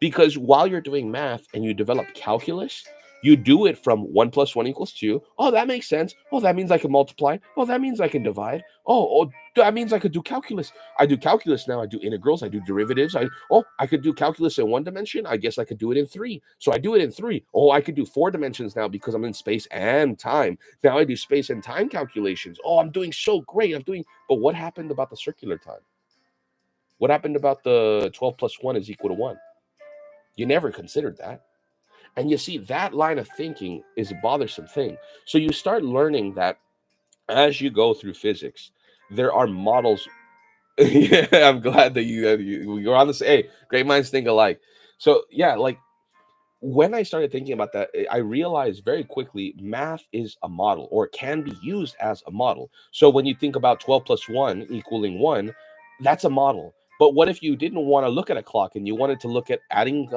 Because while you're doing math and you develop calculus, you do it from 1 + 1 = 2. Oh, that makes sense. Oh, that means I can multiply. Oh, that means I can divide. Oh, that means I could do calculus. I do calculus now. I do integrals. I do derivatives. I could do calculus in 1 dimension. I guess I could do it in 3. So I do it in 3. Oh, I could do 4 dimensions now because I'm in space and time. Now I do space and time calculations. Oh, I'm doing so great. But what happened about the circular time? What happened about the 12 + 1 = 1? You never considered that. And you see, that line of thinking is a bothersome thing. So you start learning that as you go through physics, there are models. Yeah, I'm glad that you're on this. Hey, great minds think alike. So yeah, like when I started thinking about that, I realized very quickly math is a model or can be used as a model. So when you think about 12 + 1 = 1, that's a model. But what if you didn't want to look at a clock and you wanted to look at adding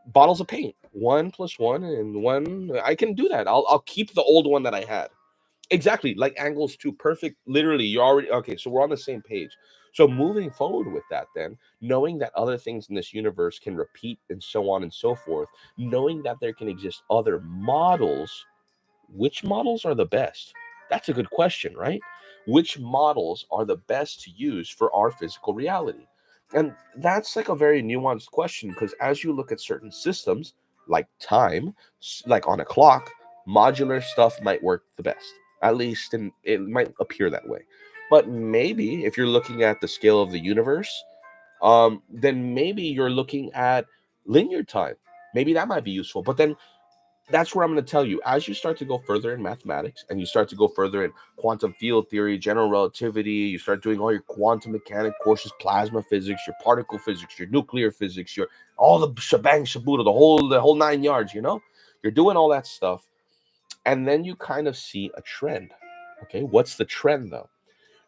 bottles of paint? 1 + 1 and 1. I can do that. I'll keep the old one that I had. Exactly, like angles too. Perfect. Literally, you're already okay. So we're on the same page. So moving forward with that, then knowing that other things in this universe can repeat and so on and so forth, knowing that there can exist other models, which models are the best? That's a good question, right? Which models are the best to use for our physical reality? And that's like a very nuanced question because as you look at certain systems, like time, like on a clock, modular stuff might work the best. At least and it might appear that way. But maybe if you're looking at the scale of the universe, then maybe you're looking at linear time. Maybe that might be useful. But then that's where I'm going to tell you, as you start to go further in mathematics and you start to go further in quantum field theory, general relativity, you start doing all your quantum mechanics courses, plasma physics, your particle physics, your nuclear physics, your all the shebang shaboodle, the whole 9 yards, you're doing all that stuff. And then you kind of see a trend. Okay. What's the trend though?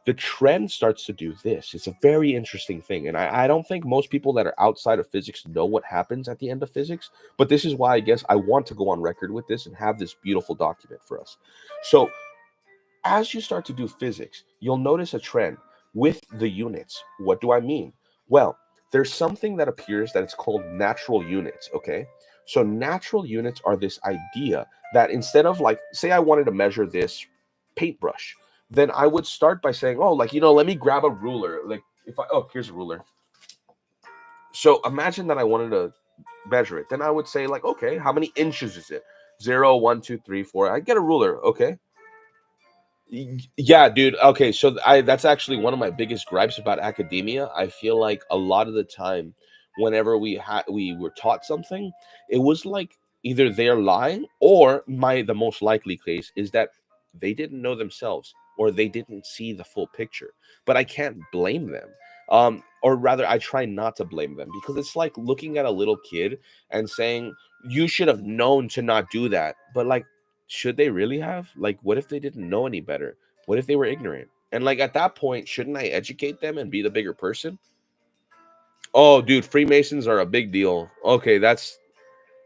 The trend starts to do this. It's a very interesting thing. And I don't think most people that are outside of physics know what happens at the end of physics. But this is why I guess I want to go on record with this and have this beautiful document for us. So as you start to do physics, you'll notice a trend with the units. What do I mean? Well, there's something that appears that it's called natural units. Okay. So natural units are this idea that instead of like, say I wanted to measure this paintbrush, then I would start by saying, oh, like, let me grab a ruler. Like here's a ruler. So imagine that I wanted to measure it. Then I would say like, okay, how many inches is it? 0, 1, 2, 3, 4. I get a ruler. Okay. Yeah, dude. Okay, so I that's actually one of my biggest gripes about academia. I feel like a lot of the time, whenever we were taught something, it was like either they're lying, or the most likely case is that they didn't know themselves, or they didn't see the full picture. But I can't blame them. Or rather, I try not to blame them, because it's like looking at a little kid and saying, "You should have known to not do that." But like, should they really have? Like, what if they didn't know any better? What if they were ignorant? And like at that point, shouldn't I educate them and be the bigger person? Oh, dude, Freemasons are a big deal. Okay, that's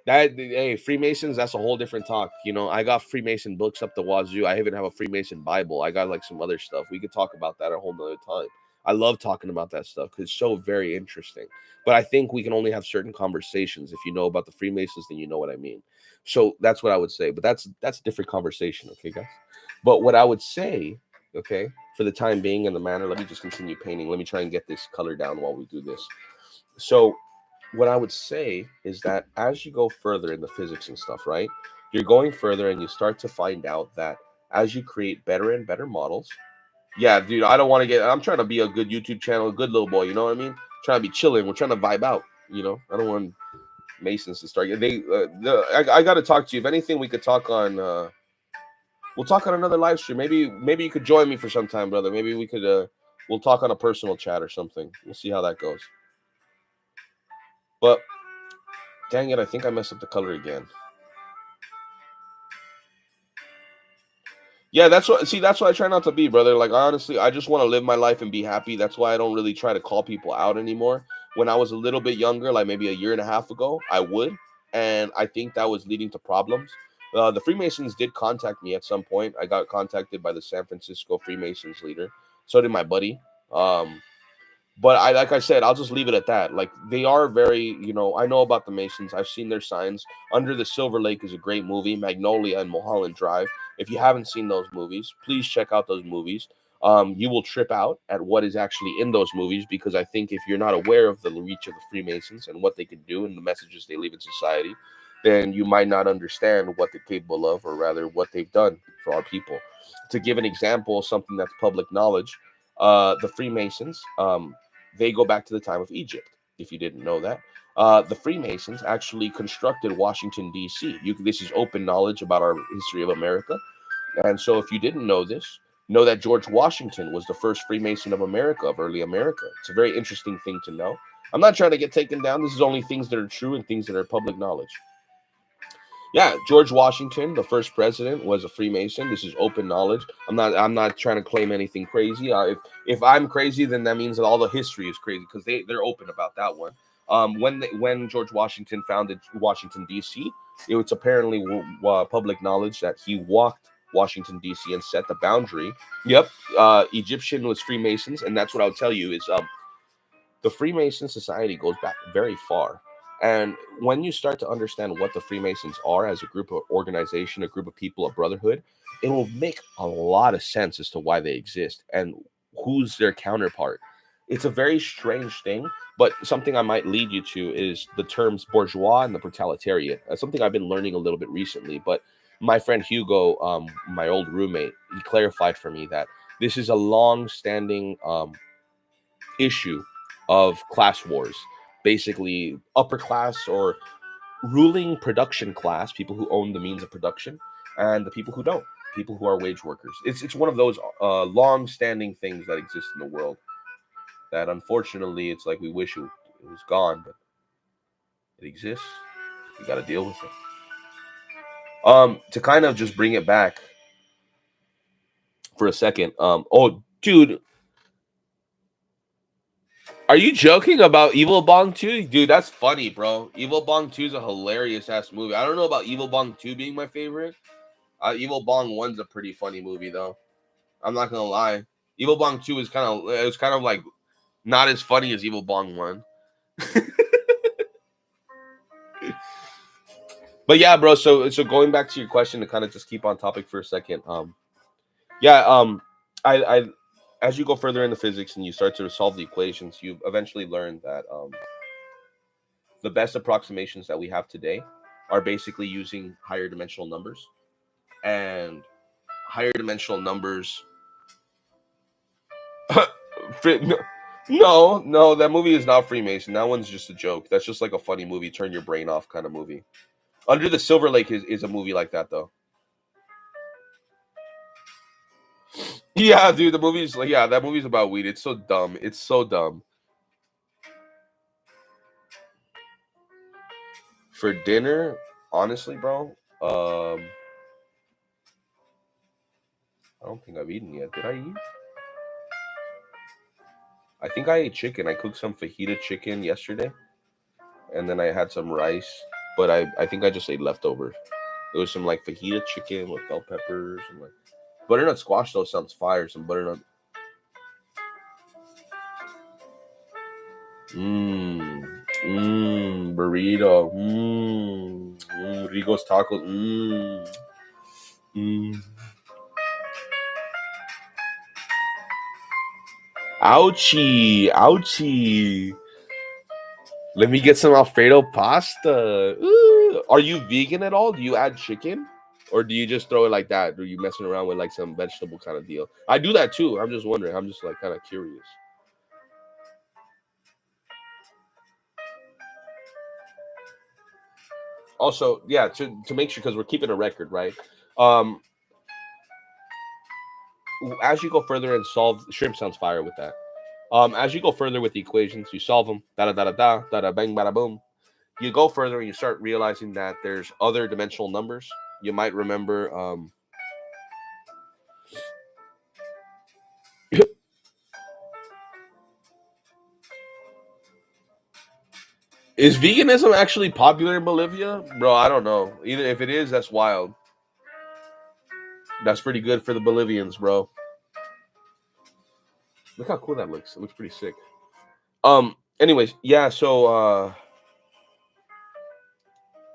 that. Hey, Freemasons, that's a whole different talk. You know, I got Freemason books up the wazoo. I even have a Freemason Bible. I got like some other stuff. We could talk about that a whole nother time. I love talking about that stuff because it's so very interesting. But I think we can only have certain conversations. If you know about the Freemasons, then you know what I mean. So that's what I would say. But that's a different conversation, okay, guys? But what I would say, okay, for the time being in the manner, let me just continue painting. Let me try and get this color down while we do this. So what I would say is that as you go further in the physics and stuff, right? You're going further and you start to find out that as you create better and better models, yeah, dude, I don't want to I'm trying to be a good YouTube channel, a good little boy, you know what I mean? Trying to be chilling. We're trying to vibe out, you know? I don't want Masons to start. I got to talk to you. If anything, we could talk on, we'll talk on another live stream. Maybe you could join me for some time, brother. Maybe we could, we'll talk on a personal chat or something. We'll see how that goes. But dang it, I think I messed up the color again. Yeah, that's what I try not to be, brother. Like honestly, I just want to live my life and be happy. That's why I don't really try to call people out anymore. When I was a little bit younger, like maybe a year and a half ago, I would, and I think that was leading to problems. The Freemasons did contact me at some point. I got contacted by the San Francisco Freemasons leader. So did my buddy. But like I said, I'll just leave it at that. Like they are very, I know about the Masons. I've seen their signs. Under the Silver Lake is a great movie. Magnolia and Mulholland Drive. If you haven't seen those movies, please check out those movies. You will trip out at what is actually in those movies, because I think if you're not aware of the reach of the Freemasons and what they can do and the messages they leave in society, then you might not understand what they're capable of, or rather what they've done for our people. To give an example, something that's public knowledge, the Freemasons, they go back to the time of Egypt. If you didn't know that, the Freemasons actually constructed Washington D.C. This is open knowledge about our history of America, and so if you didn't know this, know that George Washington was the first Freemason of America, of early America. It's a very interesting thing to know. I'm not trying to get taken down. This is only things that are true and things that are public knowledge. Yeah, George Washington, the first president, was a Freemason. This is open knowledge. I'm not trying to claim anything crazy. If I'm crazy, then that means that all the history is crazy, because they're open about that one. When George Washington founded Washington D.C., it's apparently public knowledge that he walked Washington D.C. and set the boundary. Yep, Egyptian was Freemasons, and that's what I'll tell you is the Freemason society goes back very far. And when you start to understand what the Freemasons are as a group of organization, a group of people, a brotherhood, it will make a lot of sense as to why they exist and who's their counterpart. It's a very strange thing, but something I might lead you to is the terms bourgeois and the proletariat. That's something I've been learning a little bit recently, but my friend Hugo, my old roommate, he clarified for me that this is a long-standing issue of class wars. Basically, upper class or ruling production class, people who own the means of production, and the people who don't, people who are wage workers. It's one of those long-standing things that exist in the world that unfortunately it's like we wish it was gone, but it exists. You got to deal with it. To kind of just bring it back for a second. Oh, dude, are you joking about Evil Bong 2? Dude, that's funny, bro. Evil Bong 2 is a hilarious ass movie. I don't know about Evil Bong 2 being my favorite. Evil Bong 1's a pretty funny movie though. I'm not gonna lie. Evil Bong 2 is kind of like not as funny as Evil Bong 1. But yeah, bro, so going back to your question, to kind of just keep on topic for a second. Yeah, I as you go further into physics and you start to solve the equations, you eventually learn that the best approximations that we have today are basically using higher dimensional numbers, and higher dimensional numbers. No, that movie is not Freemason. That one's just a joke. That's just like a funny movie, turn your brain off kind of movie. Under the Silver Lake is a movie like that though. Yeah, dude, the movie's like, yeah, that movie's about weed. It's so dumb. It's so dumb. For dinner, honestly, bro, I don't think I've eaten yet. Did I eat? I think I ate chicken. I cooked some fajita chicken yesterday, and then I had some rice. But I think I just ate leftovers. It was some like fajita chicken with bell peppers and like butternut squash. Though sounds fire. Some butternut. Burrito. Rico's tacos. Mmm. Ouchie, ouchie. Let me get some Alfredo pasta. Ooh. Are you vegan at all? Do you add chicken? Or do you just throw it like that? Or are you messing around with like some vegetable kind of deal? I do that too. I'm just wondering. I'm just like kind of curious. Also, yeah, to make sure, because we're keeping a record, right? Um, as you go further and solve, shrimp sounds fire with that. As you go further with the equations, you solve them, da da da da da da da bang bada boom. You go further and you start realizing that there's other dimensional numbers. You might remember. Is veganism actually popular in Bolivia, bro? I don't know. Either if it is, that's wild. That's pretty good for the Bolivians, bro. Look how cool that looks. It looks pretty sick. Anyways, yeah. So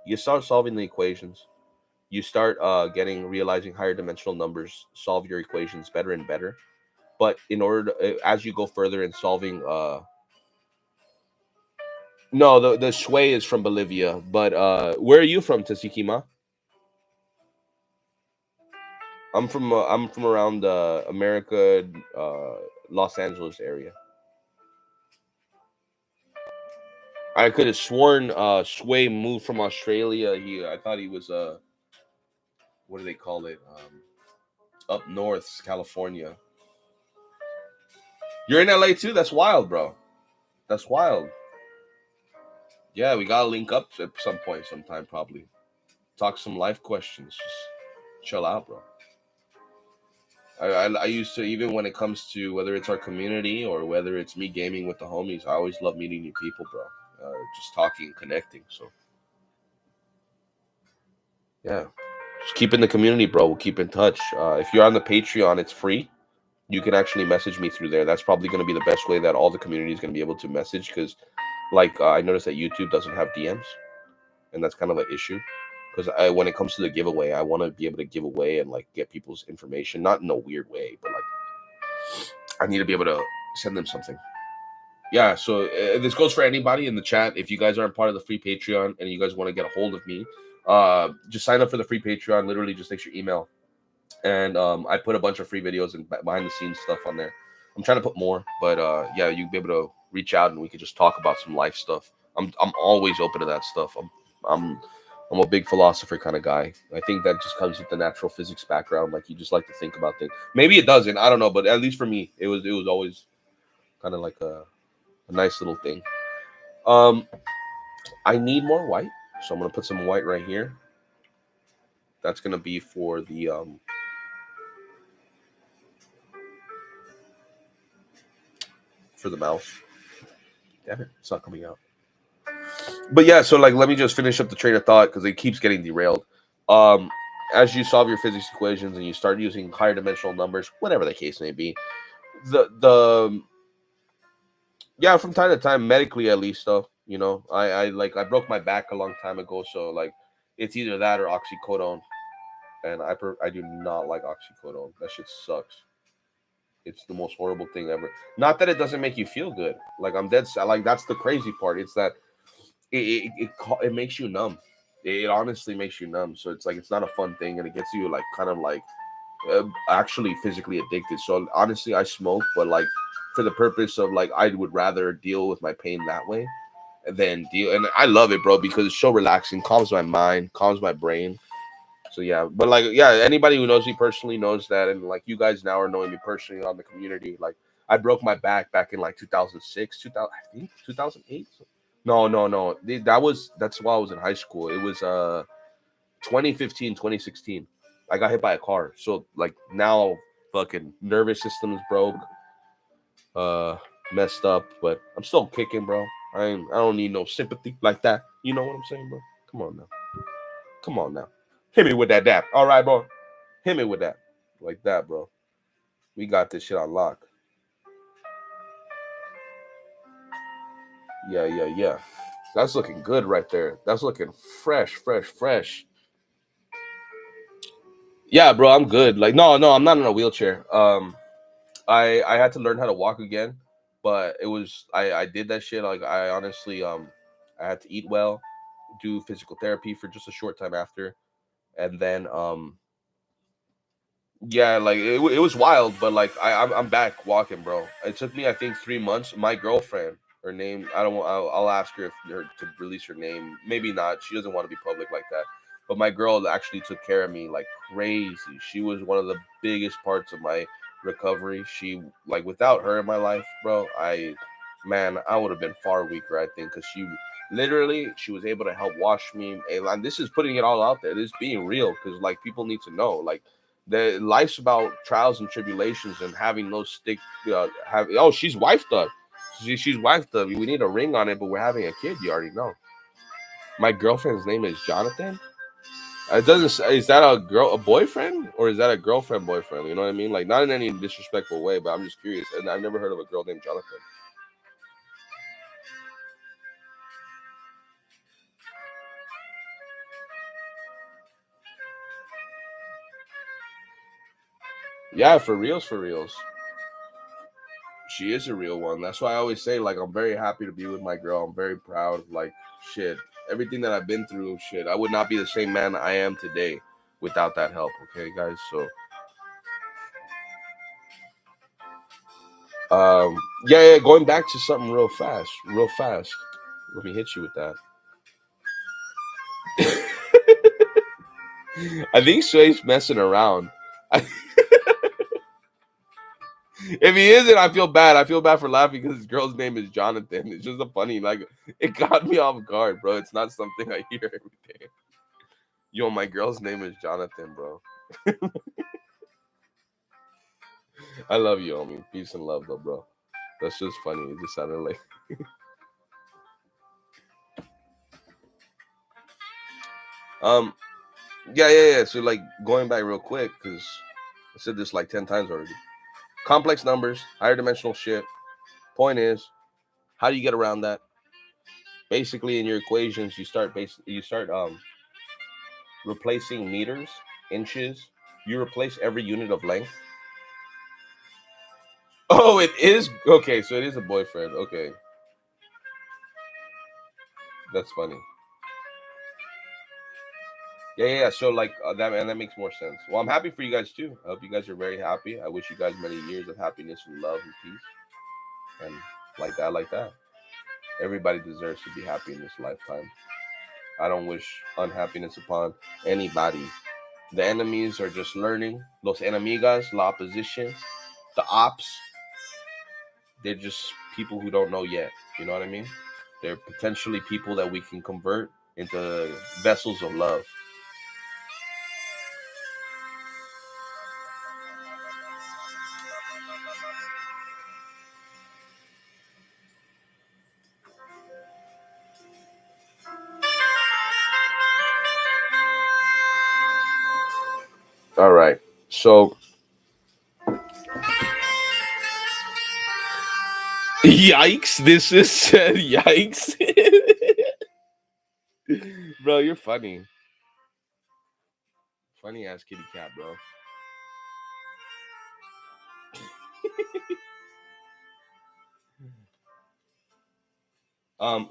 you start solving the equations. You start realizing higher dimensional numbers solve your equations better and better. But in order to, as you go further in solving, no, the sway is from Bolivia. But where are you from, Tasikima? I'm from around America, Los Angeles area. I could have sworn Sway moved from Australia. I thought he was what do they call it? Up north, California. You're in LA too. That's wild, bro. That's wild. Yeah, we gotta link up at some point, sometime probably. Talk some life questions. Just chill out, bro. I used to, even when it comes to whether it's our community or whether it's me gaming with the homies, I always love meeting new people, bro. Just talking, connecting. So yeah, just keep in the community, bro. We'll keep in touch. If you're on the Patreon, it's free. You can actually message me through there. That's probably going to be the best way that all the community is going to be able to message, because, like, I noticed that YouTube doesn't have DMs, and that's kind of an issue. Because when it comes to the giveaway, I want to be able to give away and like get people's information, not in a weird way, but like I need to be able to send them something. Yeah, so this goes for anybody in the chat. If you guys aren't part of the free Patreon and you guys want to get a hold of me, just sign up for the free Patreon. Literally, just takes your email, and I put a bunch of free videos and behind the scenes stuff on there. I'm trying to put more, but yeah, you'll be able to reach out and we could just talk about some life stuff. I'm always open to that stuff. I'm I'm a big philosopher kind of guy. I think that just comes with the natural physics background. Like you just like to think about things. Maybe it doesn't. I don't know, but at least for me, it was always kind of like a nice little thing. Um, I need more white, so I'm gonna put some white right here. That's gonna be for the mouth. Damn it, it's not coming out. But yeah, so like let me just finish up the train of thought because it keeps getting derailed. Um, as you solve your physics equations and you start using higher dimensional numbers, whatever the case may be, the yeah, from time to time, medically at least though, I broke my back a long time ago, so like it's either that or oxycodone, and I do not like oxycodone. That shit sucks. It's the most horrible thing ever. Not that it doesn't make you feel good. Like I'm dead. Like that's the crazy part. It's that it makes you numb. it honestly makes you numb. So it's like it's not a fun thing, and it gets you like kind of like actually physically addicted. So honestly, I smoke, but like for the purpose of like I would rather deal with my pain that way than deal. And I love it, bro, because it's so relaxing, calms my mind, calms my brain. So yeah, but like yeah, anybody who knows me personally knows that, and like you guys now are knowing me personally on the community. Like I broke my back in like 2006, 2000, I think 2008. No, no, no. That's while I was in high school. It was 2015, 2016. I got hit by a car. So like now fucking nervous system is broke, uh messed up, but I'm still kicking, bro. I don't need no sympathy like that. You know what I'm saying, bro? Come on now. Come on now. Hit me with that dap. All right, bro. Hit me with that. Like that, bro. We got this shit on lock. Yeah, yeah, yeah. That's looking good right there. That's looking fresh, fresh, fresh. Yeah, bro, I'm good. Like, no, no, I'm not in a wheelchair. I had to learn how to walk again, but it was I did that shit. Like, I honestly I had to eat well, do physical therapy for just a short time after, and then yeah, like it was wild, but like I'm back walking, bro. It took me I think 3 months. My girlfriend, her name I don't want. I'll ask her if her to release her name. Maybe not. She doesn't want to be public like that. But my girl actually took care of me like crazy. She was one of the biggest parts of my recovery. She like without her in my life, bro. I would have been far weaker. I think because she was able to help wash me. And this is putting it all out there. This is being real because like people need to know like the life's about trials and tribulations and having those stick have she's wifed up, she's wifed up, we need a ring on it, but we're having a kid, you already know. My girlfriend's name is Jonathan. It doesn't is that a boyfriend, or is that a girlfriend boyfriend, you know what I mean, like not in any disrespectful way, but I'm just curious, and I've never heard of a girl named Jonathan. Yeah, for reals, for reals. She is a real one. That's why I always say, like, I'm very happy to be with my girl. I'm very proud. Like, shit, everything that I've been through, shit, I would not be the same man I am today without that help. Okay, guys. So, yeah, yeah. Going back to something real fast, real fast. Let me hit you with that. I think Sway's messing around. If he isn't, I feel bad. I feel bad for laughing because his girl's name is Jonathan. It's just a funny, like, it got me off guard, bro. It's not something I hear every day. Yo, my girl's name is Jonathan, bro. I love you, homie. Peace and love, though, bro. That's just funny. It just sounded like, um, yeah, yeah, yeah. So, like, going back real quick, because I said this like 10 times already. Complex numbers, higher dimensional shit. Point is, how do you get around that? Basically, in your equations, you start replacing meters, inches. You replace every unit of length. Oh, it is okay. So it is a boyfriend. Okay, that's funny. Yeah, yeah, yeah. So like that makes more sense. Well, I'm happy for you guys too. I hope you guys are very happy. I wish you guys many years of happiness and love and peace and like that, like that. Everybody deserves to be happy in this lifetime. I don't wish unhappiness upon anybody. The enemies are just learning. Los enemigas, la opposition, the ops, they're just people who don't know yet. You know what I mean? They're potentially people that we can convert into vessels of love. All right. So, yikes. This is yikes. Bro, you're funny. Funny ass kitty cat, bro.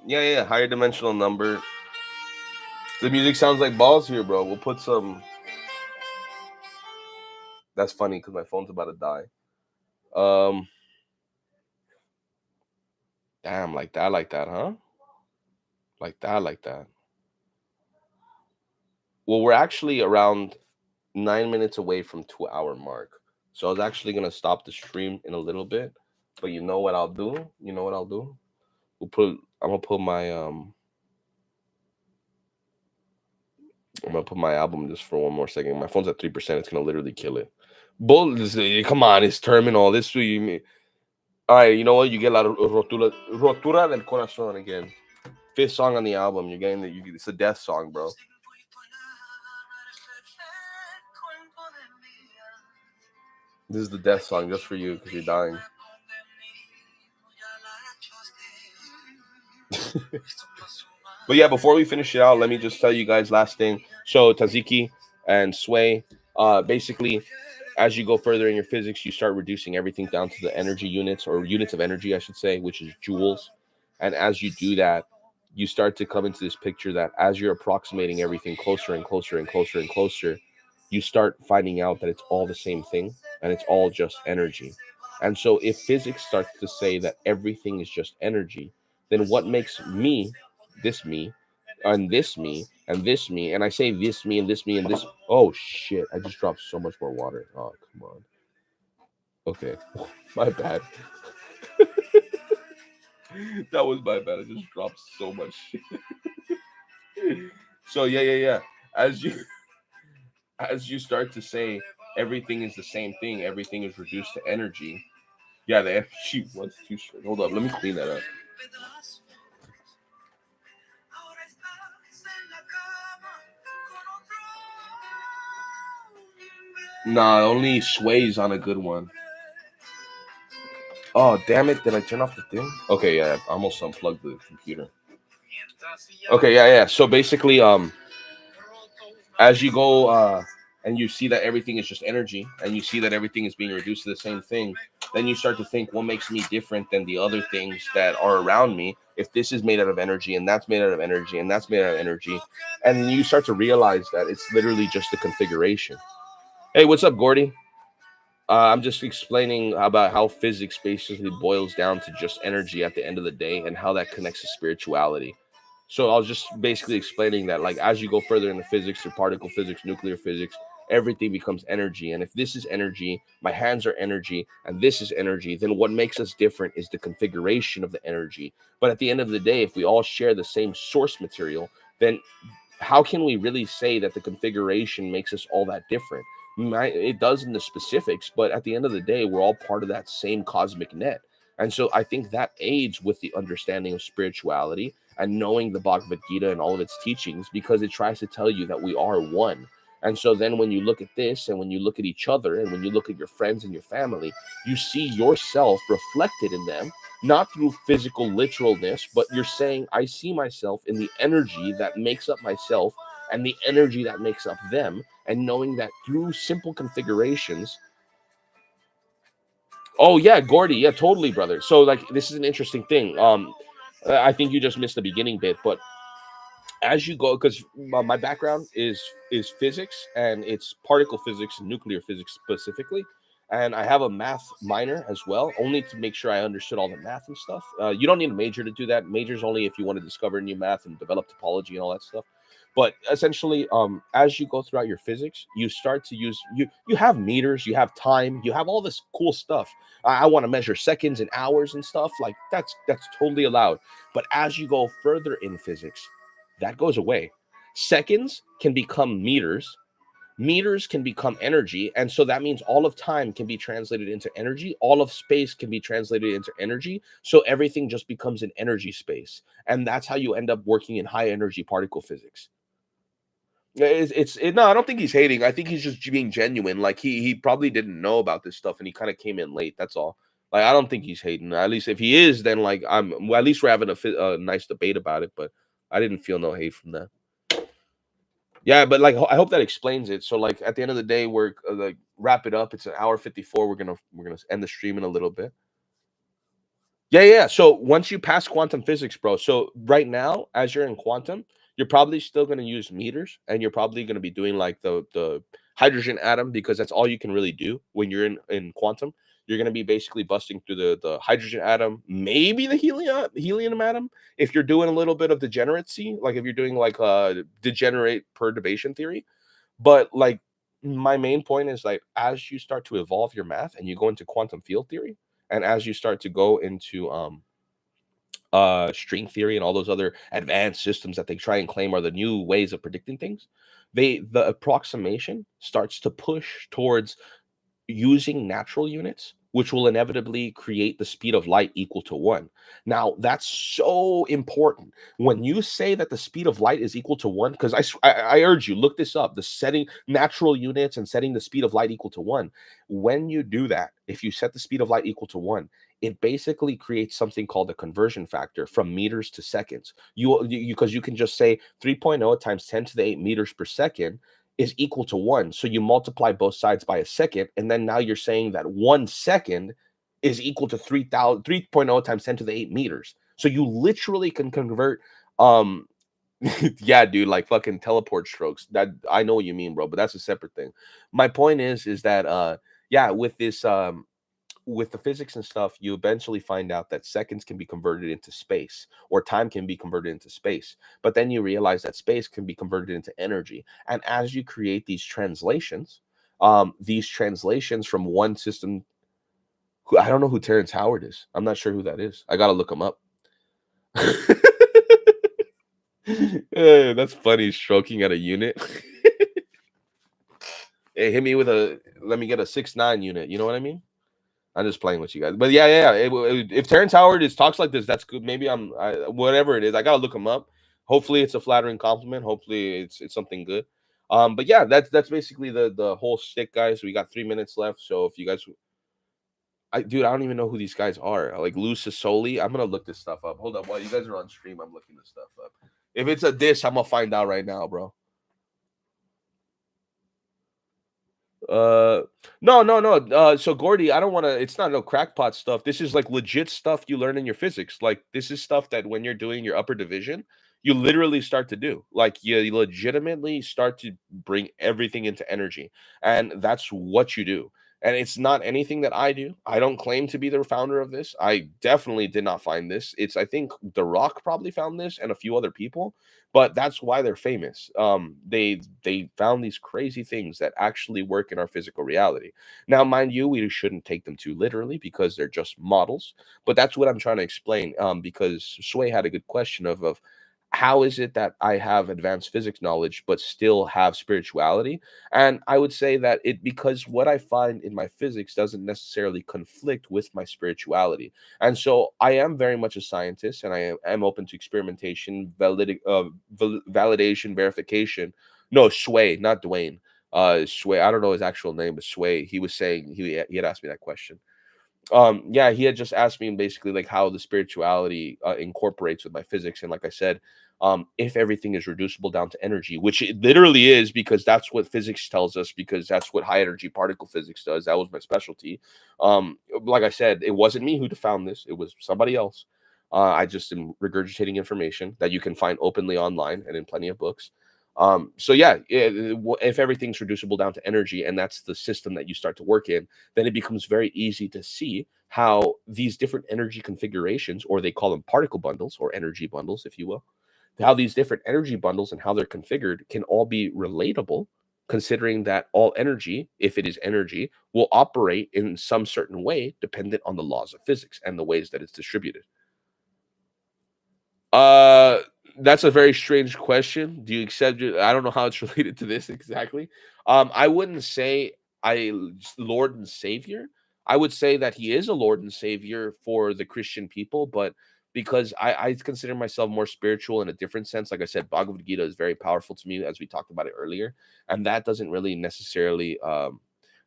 Yeah, yeah, higher dimensional number. The music sounds like balls here, bro. We'll put some. That's funny because my phone's about to die. Um, damn, like that, huh? Like that. Well, we're actually around 9 minutes away from 2 hour mark. So I was actually gonna stop the stream in a little bit, but you know what I'll do? You know what I'll do? We'll put. I'm gonna put my I'm gonna put my album just for one more second. My phone's at 3%. It's gonna literally kill it. Bull, come on, it's terminal. This you mean? All right, you know what? You get a lot of rotura del corazón again. Fifth song on the album. You're getting the. It's a death song, bro. This is the death song just for you because you're dying. But yeah, before we finish it out, let me just tell you guys last thing. So Taziki and Sway, basically, as you go further in your physics, you start reducing everything down to the energy units or units of energy, I should say, which is joules. And as you do that, you start to come into this picture that as you're approximating everything closer and closer and closer and closer, you start finding out that it's all the same thing and it's all just energy. And so if physics starts to say that everything is just energy, then what makes me, this me, and this me, and this me, and I say this me and this me and this. Oh shit! I just dropped so much more water. Oh come on. Okay, my bad. That was my bad. I just dropped so much shit. So yeah. As you as you start to say everything is the same thing, everything is reduced to energy. Yeah, the FG was too straight. Hold up, let me clean that up. Nah, only Sway's on a good one. Oh damn it! Did I turn off the thing? Okay, yeah, I almost unplugged the computer. Okay, yeah. So basically, as you go and you see that everything is just energy, and you see that everything is being reduced to the same thing, then you start to think, what makes me different than the other things that are around me? If this is made out of energy, and that's made out of energy, and that's made out of energy, and you start to realize that it's literally just a configuration. Hey, what's up, Gordy? I'm just explaining about how physics basically boils down to just energy at the end of the day and how that connects to spirituality. So I was just basically explaining that, like, as you go further into physics, through particle physics, nuclear physics, everything becomes energy. And if this is energy, my hands are energy, and this is energy, then what makes us different is the configuration of the energy. But at the end of the day, if we all share the same source material, then how can we really say that the configuration makes us all that different? It does in the specifics, but at the end of the day, we're all part of that same cosmic net. And so I think that aids with the understanding of spirituality and knowing the Bhagavad Gita and all of its teachings, because it tries to tell you that we are one. And so then when you look at this and when you look at each other and when you look at your friends and your family, you see yourself reflected in them, not through physical literalness, but you're saying, I see myself in the energy that makes up myself and the energy that makes up them, and knowing that through simple configurations. Oh yeah, Gordy, yeah, totally, brother. So like, this is an interesting thing. I think you just missed the beginning bit, but as you go, because my background is physics, and it's particle physics and nuclear physics specifically, and I have a math minor as well, only to make sure I understood all the math and stuff. You don't need a major to do that. Majors only if you want to discover new math and develop topology and all that stuff. But essentially, as you go throughout your physics, you start to use, you have meters, you have time, you have all this cool stuff. I want to measure seconds and hours and stuff, like that's totally allowed. But as you go further in physics, that goes away. Seconds can become meters. Meters can become energy. And so that means all of time can be translated into energy. All of space can be translated into energy. So everything just becomes an energy space. And that's how you end up working in high energy particle physics. No, I don't think he's hating. I think he's just being genuine. Like he probably didn't know about this stuff and he kind of came in late. That's all. Like I don't think he's hating. At least if he is, then like well, at least we're having a nice debate about it. But I didn't feel no hate from that. Yeah, but like I hope that explains it. So like at the end of the day, we're like wrap it up. It's an hour 54. We're gonna end the stream in a little bit. Yeah. So once you pass quantum physics, bro. So right now, as you're in quantum, you're probably still going to use meters, and you're probably going to be doing like the hydrogen atom, because that's all you can really do when you're in quantum. You're going to be basically busting through the hydrogen atom, maybe the helium atom, if you're doing a little bit of degeneracy, like if you're doing like degenerate perturbation theory. But like, my main point is, like, as you start to evolve your math and you go into quantum field theory, and as you start to go into string theory and all those other advanced systems that they try and claim are the new ways of predicting things, the approximation starts to push towards using natural units, which will inevitably create the speed of light equal to 1. Now, that's so important. When you say that the speed of light is equal to 1, because I urge you, look this up, the setting natural units and setting the speed of light equal to 1. When you do that, if you set the speed of light equal to 1, it basically creates something called a conversion factor from meters to seconds. Because you can just say 3.0 times 10 to the 8 meters per second is equal to 1. So you multiply both sides by a second, and then now you're saying that 1 second is equal to 3.0 times 10 to the 8 meters. So you literally can convert um yeah, dude, like fucking teleport strokes. That, I know what you mean, bro, but that's a separate thing. My point is that yeah, with this with the physics and stuff, you eventually find out that seconds can be converted into space, or time can be converted into space. But then you realize that space can be converted into energy. And as you create these translations from one system, I don't know who Terrence Howard is. I'm not sure who that is. I gotta look him up. That's funny, stroking at a unit. Hey, hit me with let me get a 6'9" unit. You know what I mean? I'm just playing with you guys, but yeah. If Terrence Howard talks like this, that's good. Maybe whatever it is. I gotta look him up. Hopefully, it's a flattering compliment. Hopefully, it's something good. But yeah, that's basically the whole stick, guys. We got 3 minutes left, so if you guys, dude, I don't even know who these guys are. Like Lucis Soli. I'm gonna look this stuff up. Hold up, while you guys are on stream, I'm looking this stuff up. If it's a dish, I'm gonna find out right now, bro. Uh, no. So Gordy, I don't want to. It's not no crackpot stuff. This is like legit stuff you learn in your physics. Like, this is stuff that when you're doing your upper division, you literally start to do. Like, you legitimately start to bring everything into energy, and that's what you do. And it's not anything that I do. I don't claim to be the founder of this. I definitely did not find this. I think The Rock probably found this and a few other people, but that's why they're famous. They found these crazy things that actually work in our physical reality. Now, mind you, we shouldn't take them too literally because they're just models. But that's what I'm trying to explain. Because Sway had a good question of how is it that I have advanced physics knowledge but still have spirituality? And I would say that because what I find in my physics doesn't necessarily conflict with my spirituality. And so I am very much a scientist, and I am open to experimentation, validation, verification. No, Sway, not Dwayne. Sway. I don't know his actual name, but Sway. He was saying he had asked me that question. Yeah, he had just asked me basically like how the spirituality incorporates with my physics, and like I said, if everything is reducible down to energy, which it literally is, because that's what physics tells us, because that's what high energy particle physics does. That was my specialty. Like I said, it wasn't me who found this, it was somebody else. I just am regurgitating information that you can find openly online and in plenty of books. So yeah, if everything's reducible down to energy, and that's the system that you start to work in, then it becomes very easy to see how these different energy configurations, or they call them particle bundles or energy bundles, if you will, how these different energy bundles and how they're configured can all be relatable, considering that all energy, if it is energy, will operate in some certain way dependent on the laws of physics and the ways that it's distributed. Uh, that's a very strange question. Do you accept it? I don't know how it's related to this exactly. I wouldn't say Lord and Savior. I would say that he is a Lord and Savior for the Christian people, but because I consider myself more spiritual in a different sense. Like I said, Bhagavad Gita is very powerful to me, as we talked about it earlier, and that doesn't really necessarily.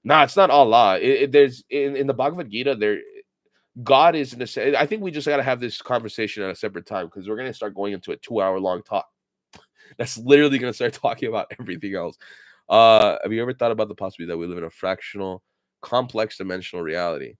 It's not Allah. There's in the Bhagavad Gita there. God is in the. I think we just got to have this conversation at a separate time, because we're going to start going into a 2 hour long talk. That's literally going to start talking about everything else. Have you ever thought about the possibility that we live in a fractional, complex dimensional reality?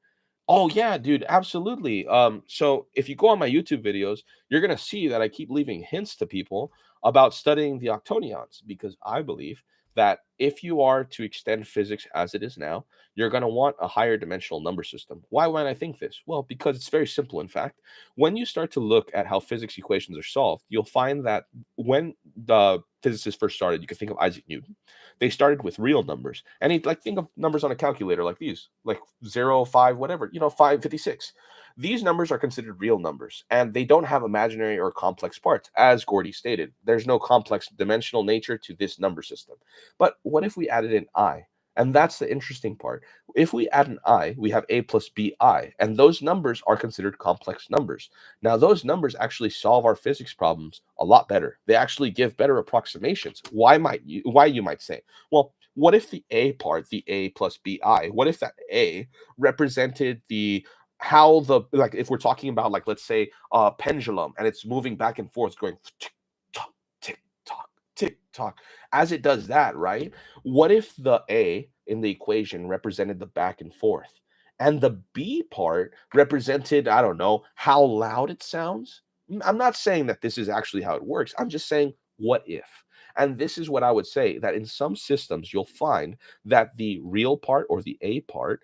Oh yeah, dude, absolutely. So if you go on my YouTube videos, you're gonna see that I keep leaving hints to people about studying the octonions because I believe that if you are to extend physics as it is now, you're gonna want a higher dimensional number system. Why might I think this? Well, because it's very simple. In fact, when you start to look at how physics equations are solved, you'll find that when the physicists first started, you can think of Isaac Newton. They started with real numbers, and he like think of numbers on a calculator like these, like 0, 5, whatever, 556. These numbers are considered real numbers, and they don't have imaginary or complex parts, as Gordy stated. There's no complex dimensional nature to this number system. But what if we added an I? And that's the interesting part. If we add an I, we have a plus bi, and those numbers are considered complex numbers. Now, those numbers actually solve our physics problems a lot better. They actually give better approximations. Why you might say? Well, what if the A part, the A plus BI, what if that A represented the how the like if we're talking about like let's say a pendulum and it's moving back and forth going tick tock tick tock tick tock as it does that, right? What if the A in the equation represented the back and forth and the B part represented, I don't know, how loud it sounds? I'm not saying that this is actually how it works. I'm just saying what if? And this is what I would say that in some systems, you'll find that the real part or the A part,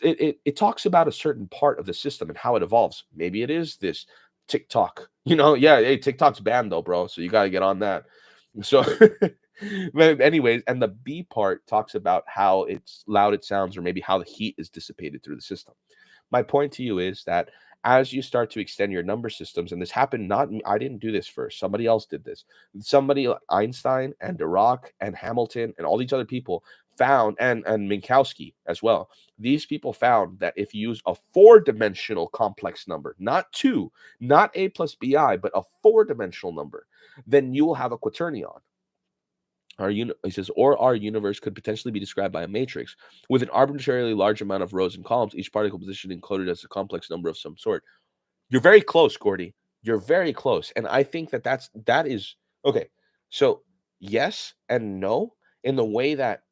it talks about a certain part of the system and how it evolves. Maybe it is this TikTok. Yeah, hey, TikTok's banned though, bro. So you got to get on that. So, but anyways, and the B part talks about how it's loud it sounds, or maybe how the heat is dissipated through the system. My point to you is that as you start to extend your number systems, and this happened not me, I didn't do this first, somebody else did this. Somebody like Einstein and Dirac and Hamilton and all these other people found, and Minkowski as well. These people found that if you use a four-dimensional complex number, not two, not a plus bi, but a four-dimensional number, then you will have a quaternion. He says, or our universe could potentially be described by a matrix with an arbitrarily large amount of rows and columns, each particle position encoded as a complex number of some sort. You're very close, Gordy. You're very close, and I think that is okay. So yes and no, in the way that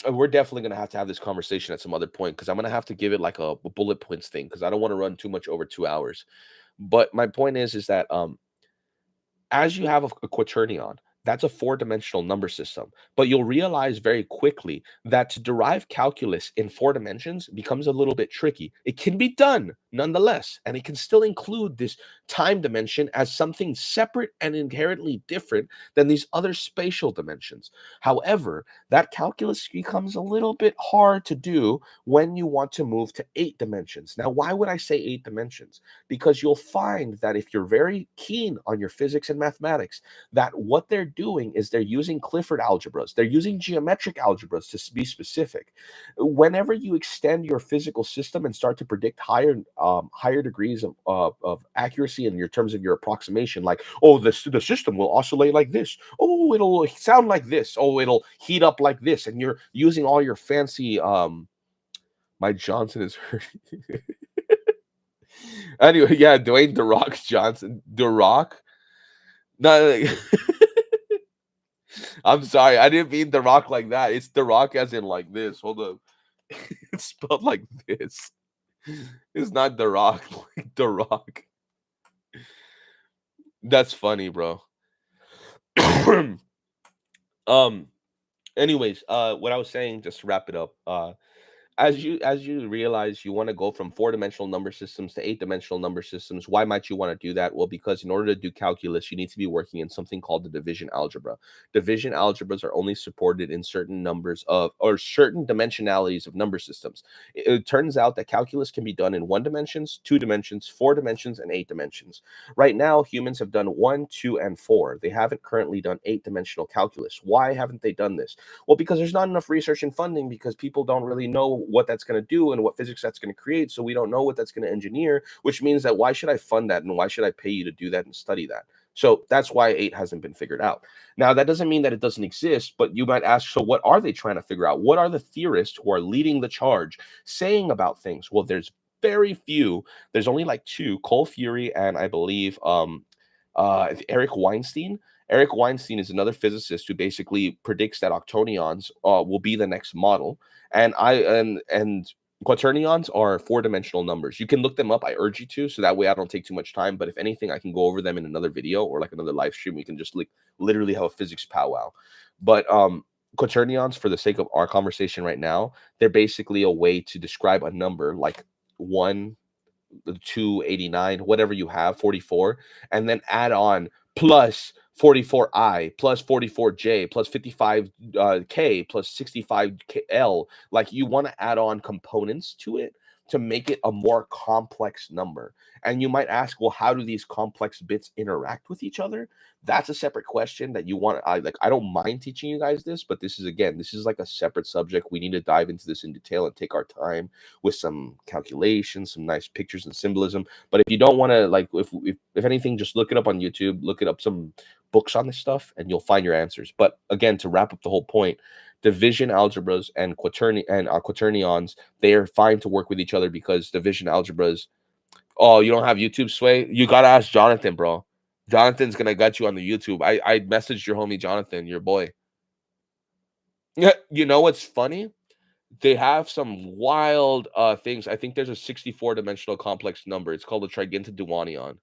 we're definitely going to have this conversation at some other point because I'm going to have to give it like a bullet points thing because I don't want to run too much over 2 hours. But my point is that as you have a quaternion, that's a four-dimensional number system. But you'll realize very quickly that to derive calculus in four dimensions becomes a little bit tricky. It can be done nonetheless, and it can still include this time dimension as something separate and inherently different than these other spatial dimensions. However, that calculus becomes a little bit hard to do when you want to move to 8 dimensions. Now, why would I say 8 dimensions? Because you'll find that if you're very keen on your physics and mathematics, that what they're doing is they're using Clifford algebras. They're using geometric algebras to be specific. Whenever you extend your physical system and start to predict higher degrees of accuracy in your terms of your approximation, like, oh, the system will oscillate like this. Oh, it'll sound like this. Oh, it'll heat up like this. And you're using all your fancy my Johnson is hurting. Anyway, yeah, Dwayne The Rock Johnson. The Rock? No, I'm sorry. I didn't mean The Rock like that. It's The Rock as in like this. Hold up. It's spelled like this. It's not The Rock, like The Rock. That's funny, bro. um Anyways, what I was saying, just to wrap it up, as you realize you want to go from four-dimensional number systems to eight-dimensional number systems. Why might you want to do that? Well, because in order to do calculus, you need to be working in something called the division algebra. Division algebras are only supported in certain numbers of or certain dimensionalities of number systems. It turns out that calculus can be done in 1 dimensions, 2 dimensions, 4 dimensions, and 8 dimensions. Right now, humans have done 1, 2, and 4. They haven't currently done 8-dimensional calculus. Why haven't they done this? Well, because there's not enough research and funding, because people don't really know what that's going to do and what physics that's going to create. So we don't know what that's going to engineer, which means that why should I fund that and why should I pay you to do that and study that? So that's why 8 hasn't been figured out. Now, that doesn't mean that it doesn't exist, but you might ask, so what are they trying to figure out? What are the theorists who are leading the charge saying about things? Well, there's very few. There's only like two, Cole Fury and I believe Eric Weinstein. Eric Weinstein is another physicist who basically predicts that octonions will be the next model. And Quaternions are four-dimensional numbers. You can look them up. I urge you to, so that way I don't take too much time. But if anything, I can go over them in another video or like another live stream. We can just like literally have a physics powwow. But quaternions, for the sake of our conversation right now, they're basically a way to describe a number like 1, 289, whatever you have, 44, and then add on plus 44i plus 44j plus 55k plus 65l. Like, you want to add on components to it to make it a more complex number. And you might ask, well, how do these complex bits interact with each other? That's a separate question that you want. I don't mind teaching you guys this, but this is like a separate subject. We need to dive into this in detail and take our time with some calculations, some nice pictures and symbolism. But if you don't want to, like, if anything, just look it up on YouTube, look it up some books on this stuff, and you'll find your answers. But again, to wrap up the whole point, division algebras and quaternions, they are fine to work with each other because division algebras. Oh, you don't have YouTube, Sway? You gotta ask Jonathan, bro. Jonathan's gonna get you on the YouTube. I messaged your homie Jonathan, your boy. Yeah, you know what's funny? They have some wild things. I think there's a 64-dimensional complex number. It's called a trigintoduonion.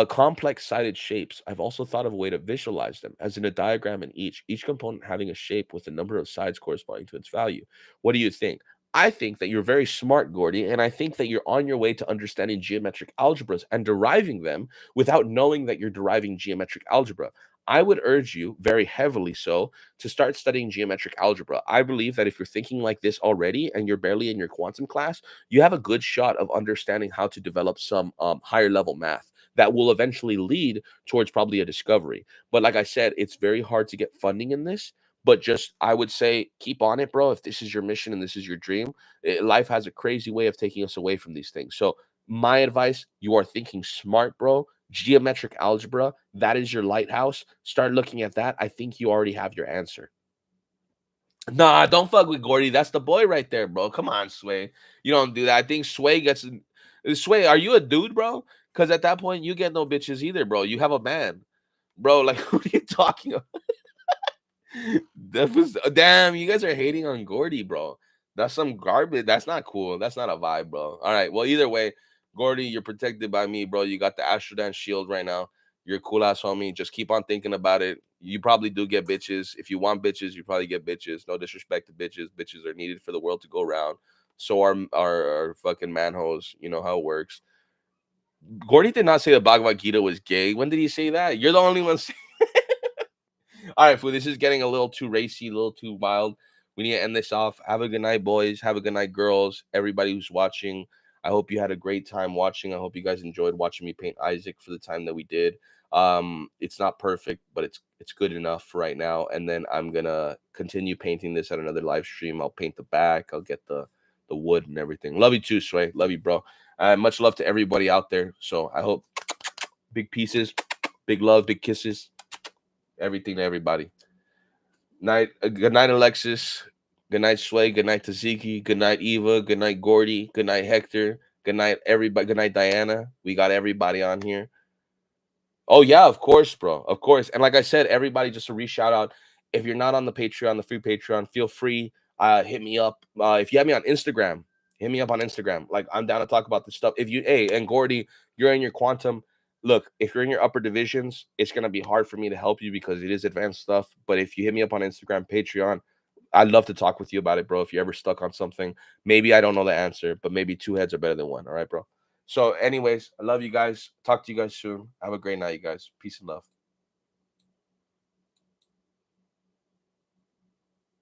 Complex sided shapes. I've also thought of a way to visualize them, as in a diagram in each component having a shape with a number of sides corresponding to its value. What do you think? I think that you're very smart, Gordy, and I think that you're on your way to understanding geometric algebras and deriving them without knowing that you're deriving geometric algebra. I would urge you, very heavily so, to start studying geometric algebra. I believe that if you're thinking like this already and you're barely in your quantum class, you have a good shot of understanding how to develop some higher level math that will eventually lead towards probably a discovery. But like I said, it's very hard to get funding in this. But just, I would say, keep on it, bro. If this is your mission and this is your dream, life has a crazy way of taking us away from these things. So, my advice, you are thinking smart, bro. Geometric algebra, that is your lighthouse. Start looking at that. I think you already have your answer. Nah, don't fuck with Gordy. That's the boy right there, bro. Come on, Sway. You don't do that. I think Sway gets. Sway, are you a dude, bro? Because at that point, you get no bitches either, bro. You have a man, bro. Like, what are you talking about? That was damn. You guys are hating on Gordy, bro. That's some garbage. That's not cool. That's not a vibe, bro. All right. Well, either way, Gordy, you're protected by me, bro. You got the Astro-Dan shield right now. You're a cool ass homie. Just keep on thinking about it. You probably do get bitches. If you want bitches, you probably get bitches. No disrespect to bitches. Bitches are needed for the world to go around. So are fucking manhoes. You know how it works. Gordy did not say the Bhagavad Gita was gay. When did he say that? You're the only one. All right, fool. This is getting a little too racy, a little too wild. We need to end this off. Have a good night, boys. Have a good night, girls. Everybody who's watching. I hope you had a great time watching. I hope you guys enjoyed watching me paint Isaac for the time that we did. It's not perfect, but it's good enough for right now. And then I'm gonna continue painting this at another live stream. I'll paint the back. I'll get the wood and everything. Love you too, Sway. Love you, bro. Much love to everybody out there. So I hope big pieces, big love, big kisses, everything to everybody. Good night, Alexis. Good night, Sway. Good night, Taziki. Good night, Eva. Good night, Gordy. Good night, Hector. Good night, everybody. Good night, Diana. We got everybody on here. Oh yeah, of course, bro. Of course. And like I said, everybody, just a shout out. If you're not on the Patreon, the free Patreon, feel free. Hit me up. If you have me on Instagram, hit me up on Instagram. Like, I'm down to talk about this stuff. If you, hey, and Gordy, you're in your quantum. Look, if you're in your upper divisions, it's gonna be hard for me to help you because it is advanced stuff. But if you hit me up on Instagram, Patreon, I'd love to talk with you about it, bro. If you're ever stuck on something, maybe I don't know the answer, but maybe two heads are better than one. All right, bro. So, anyways, I love you guys. Talk to you guys soon. Have a great night, you guys. Peace and love.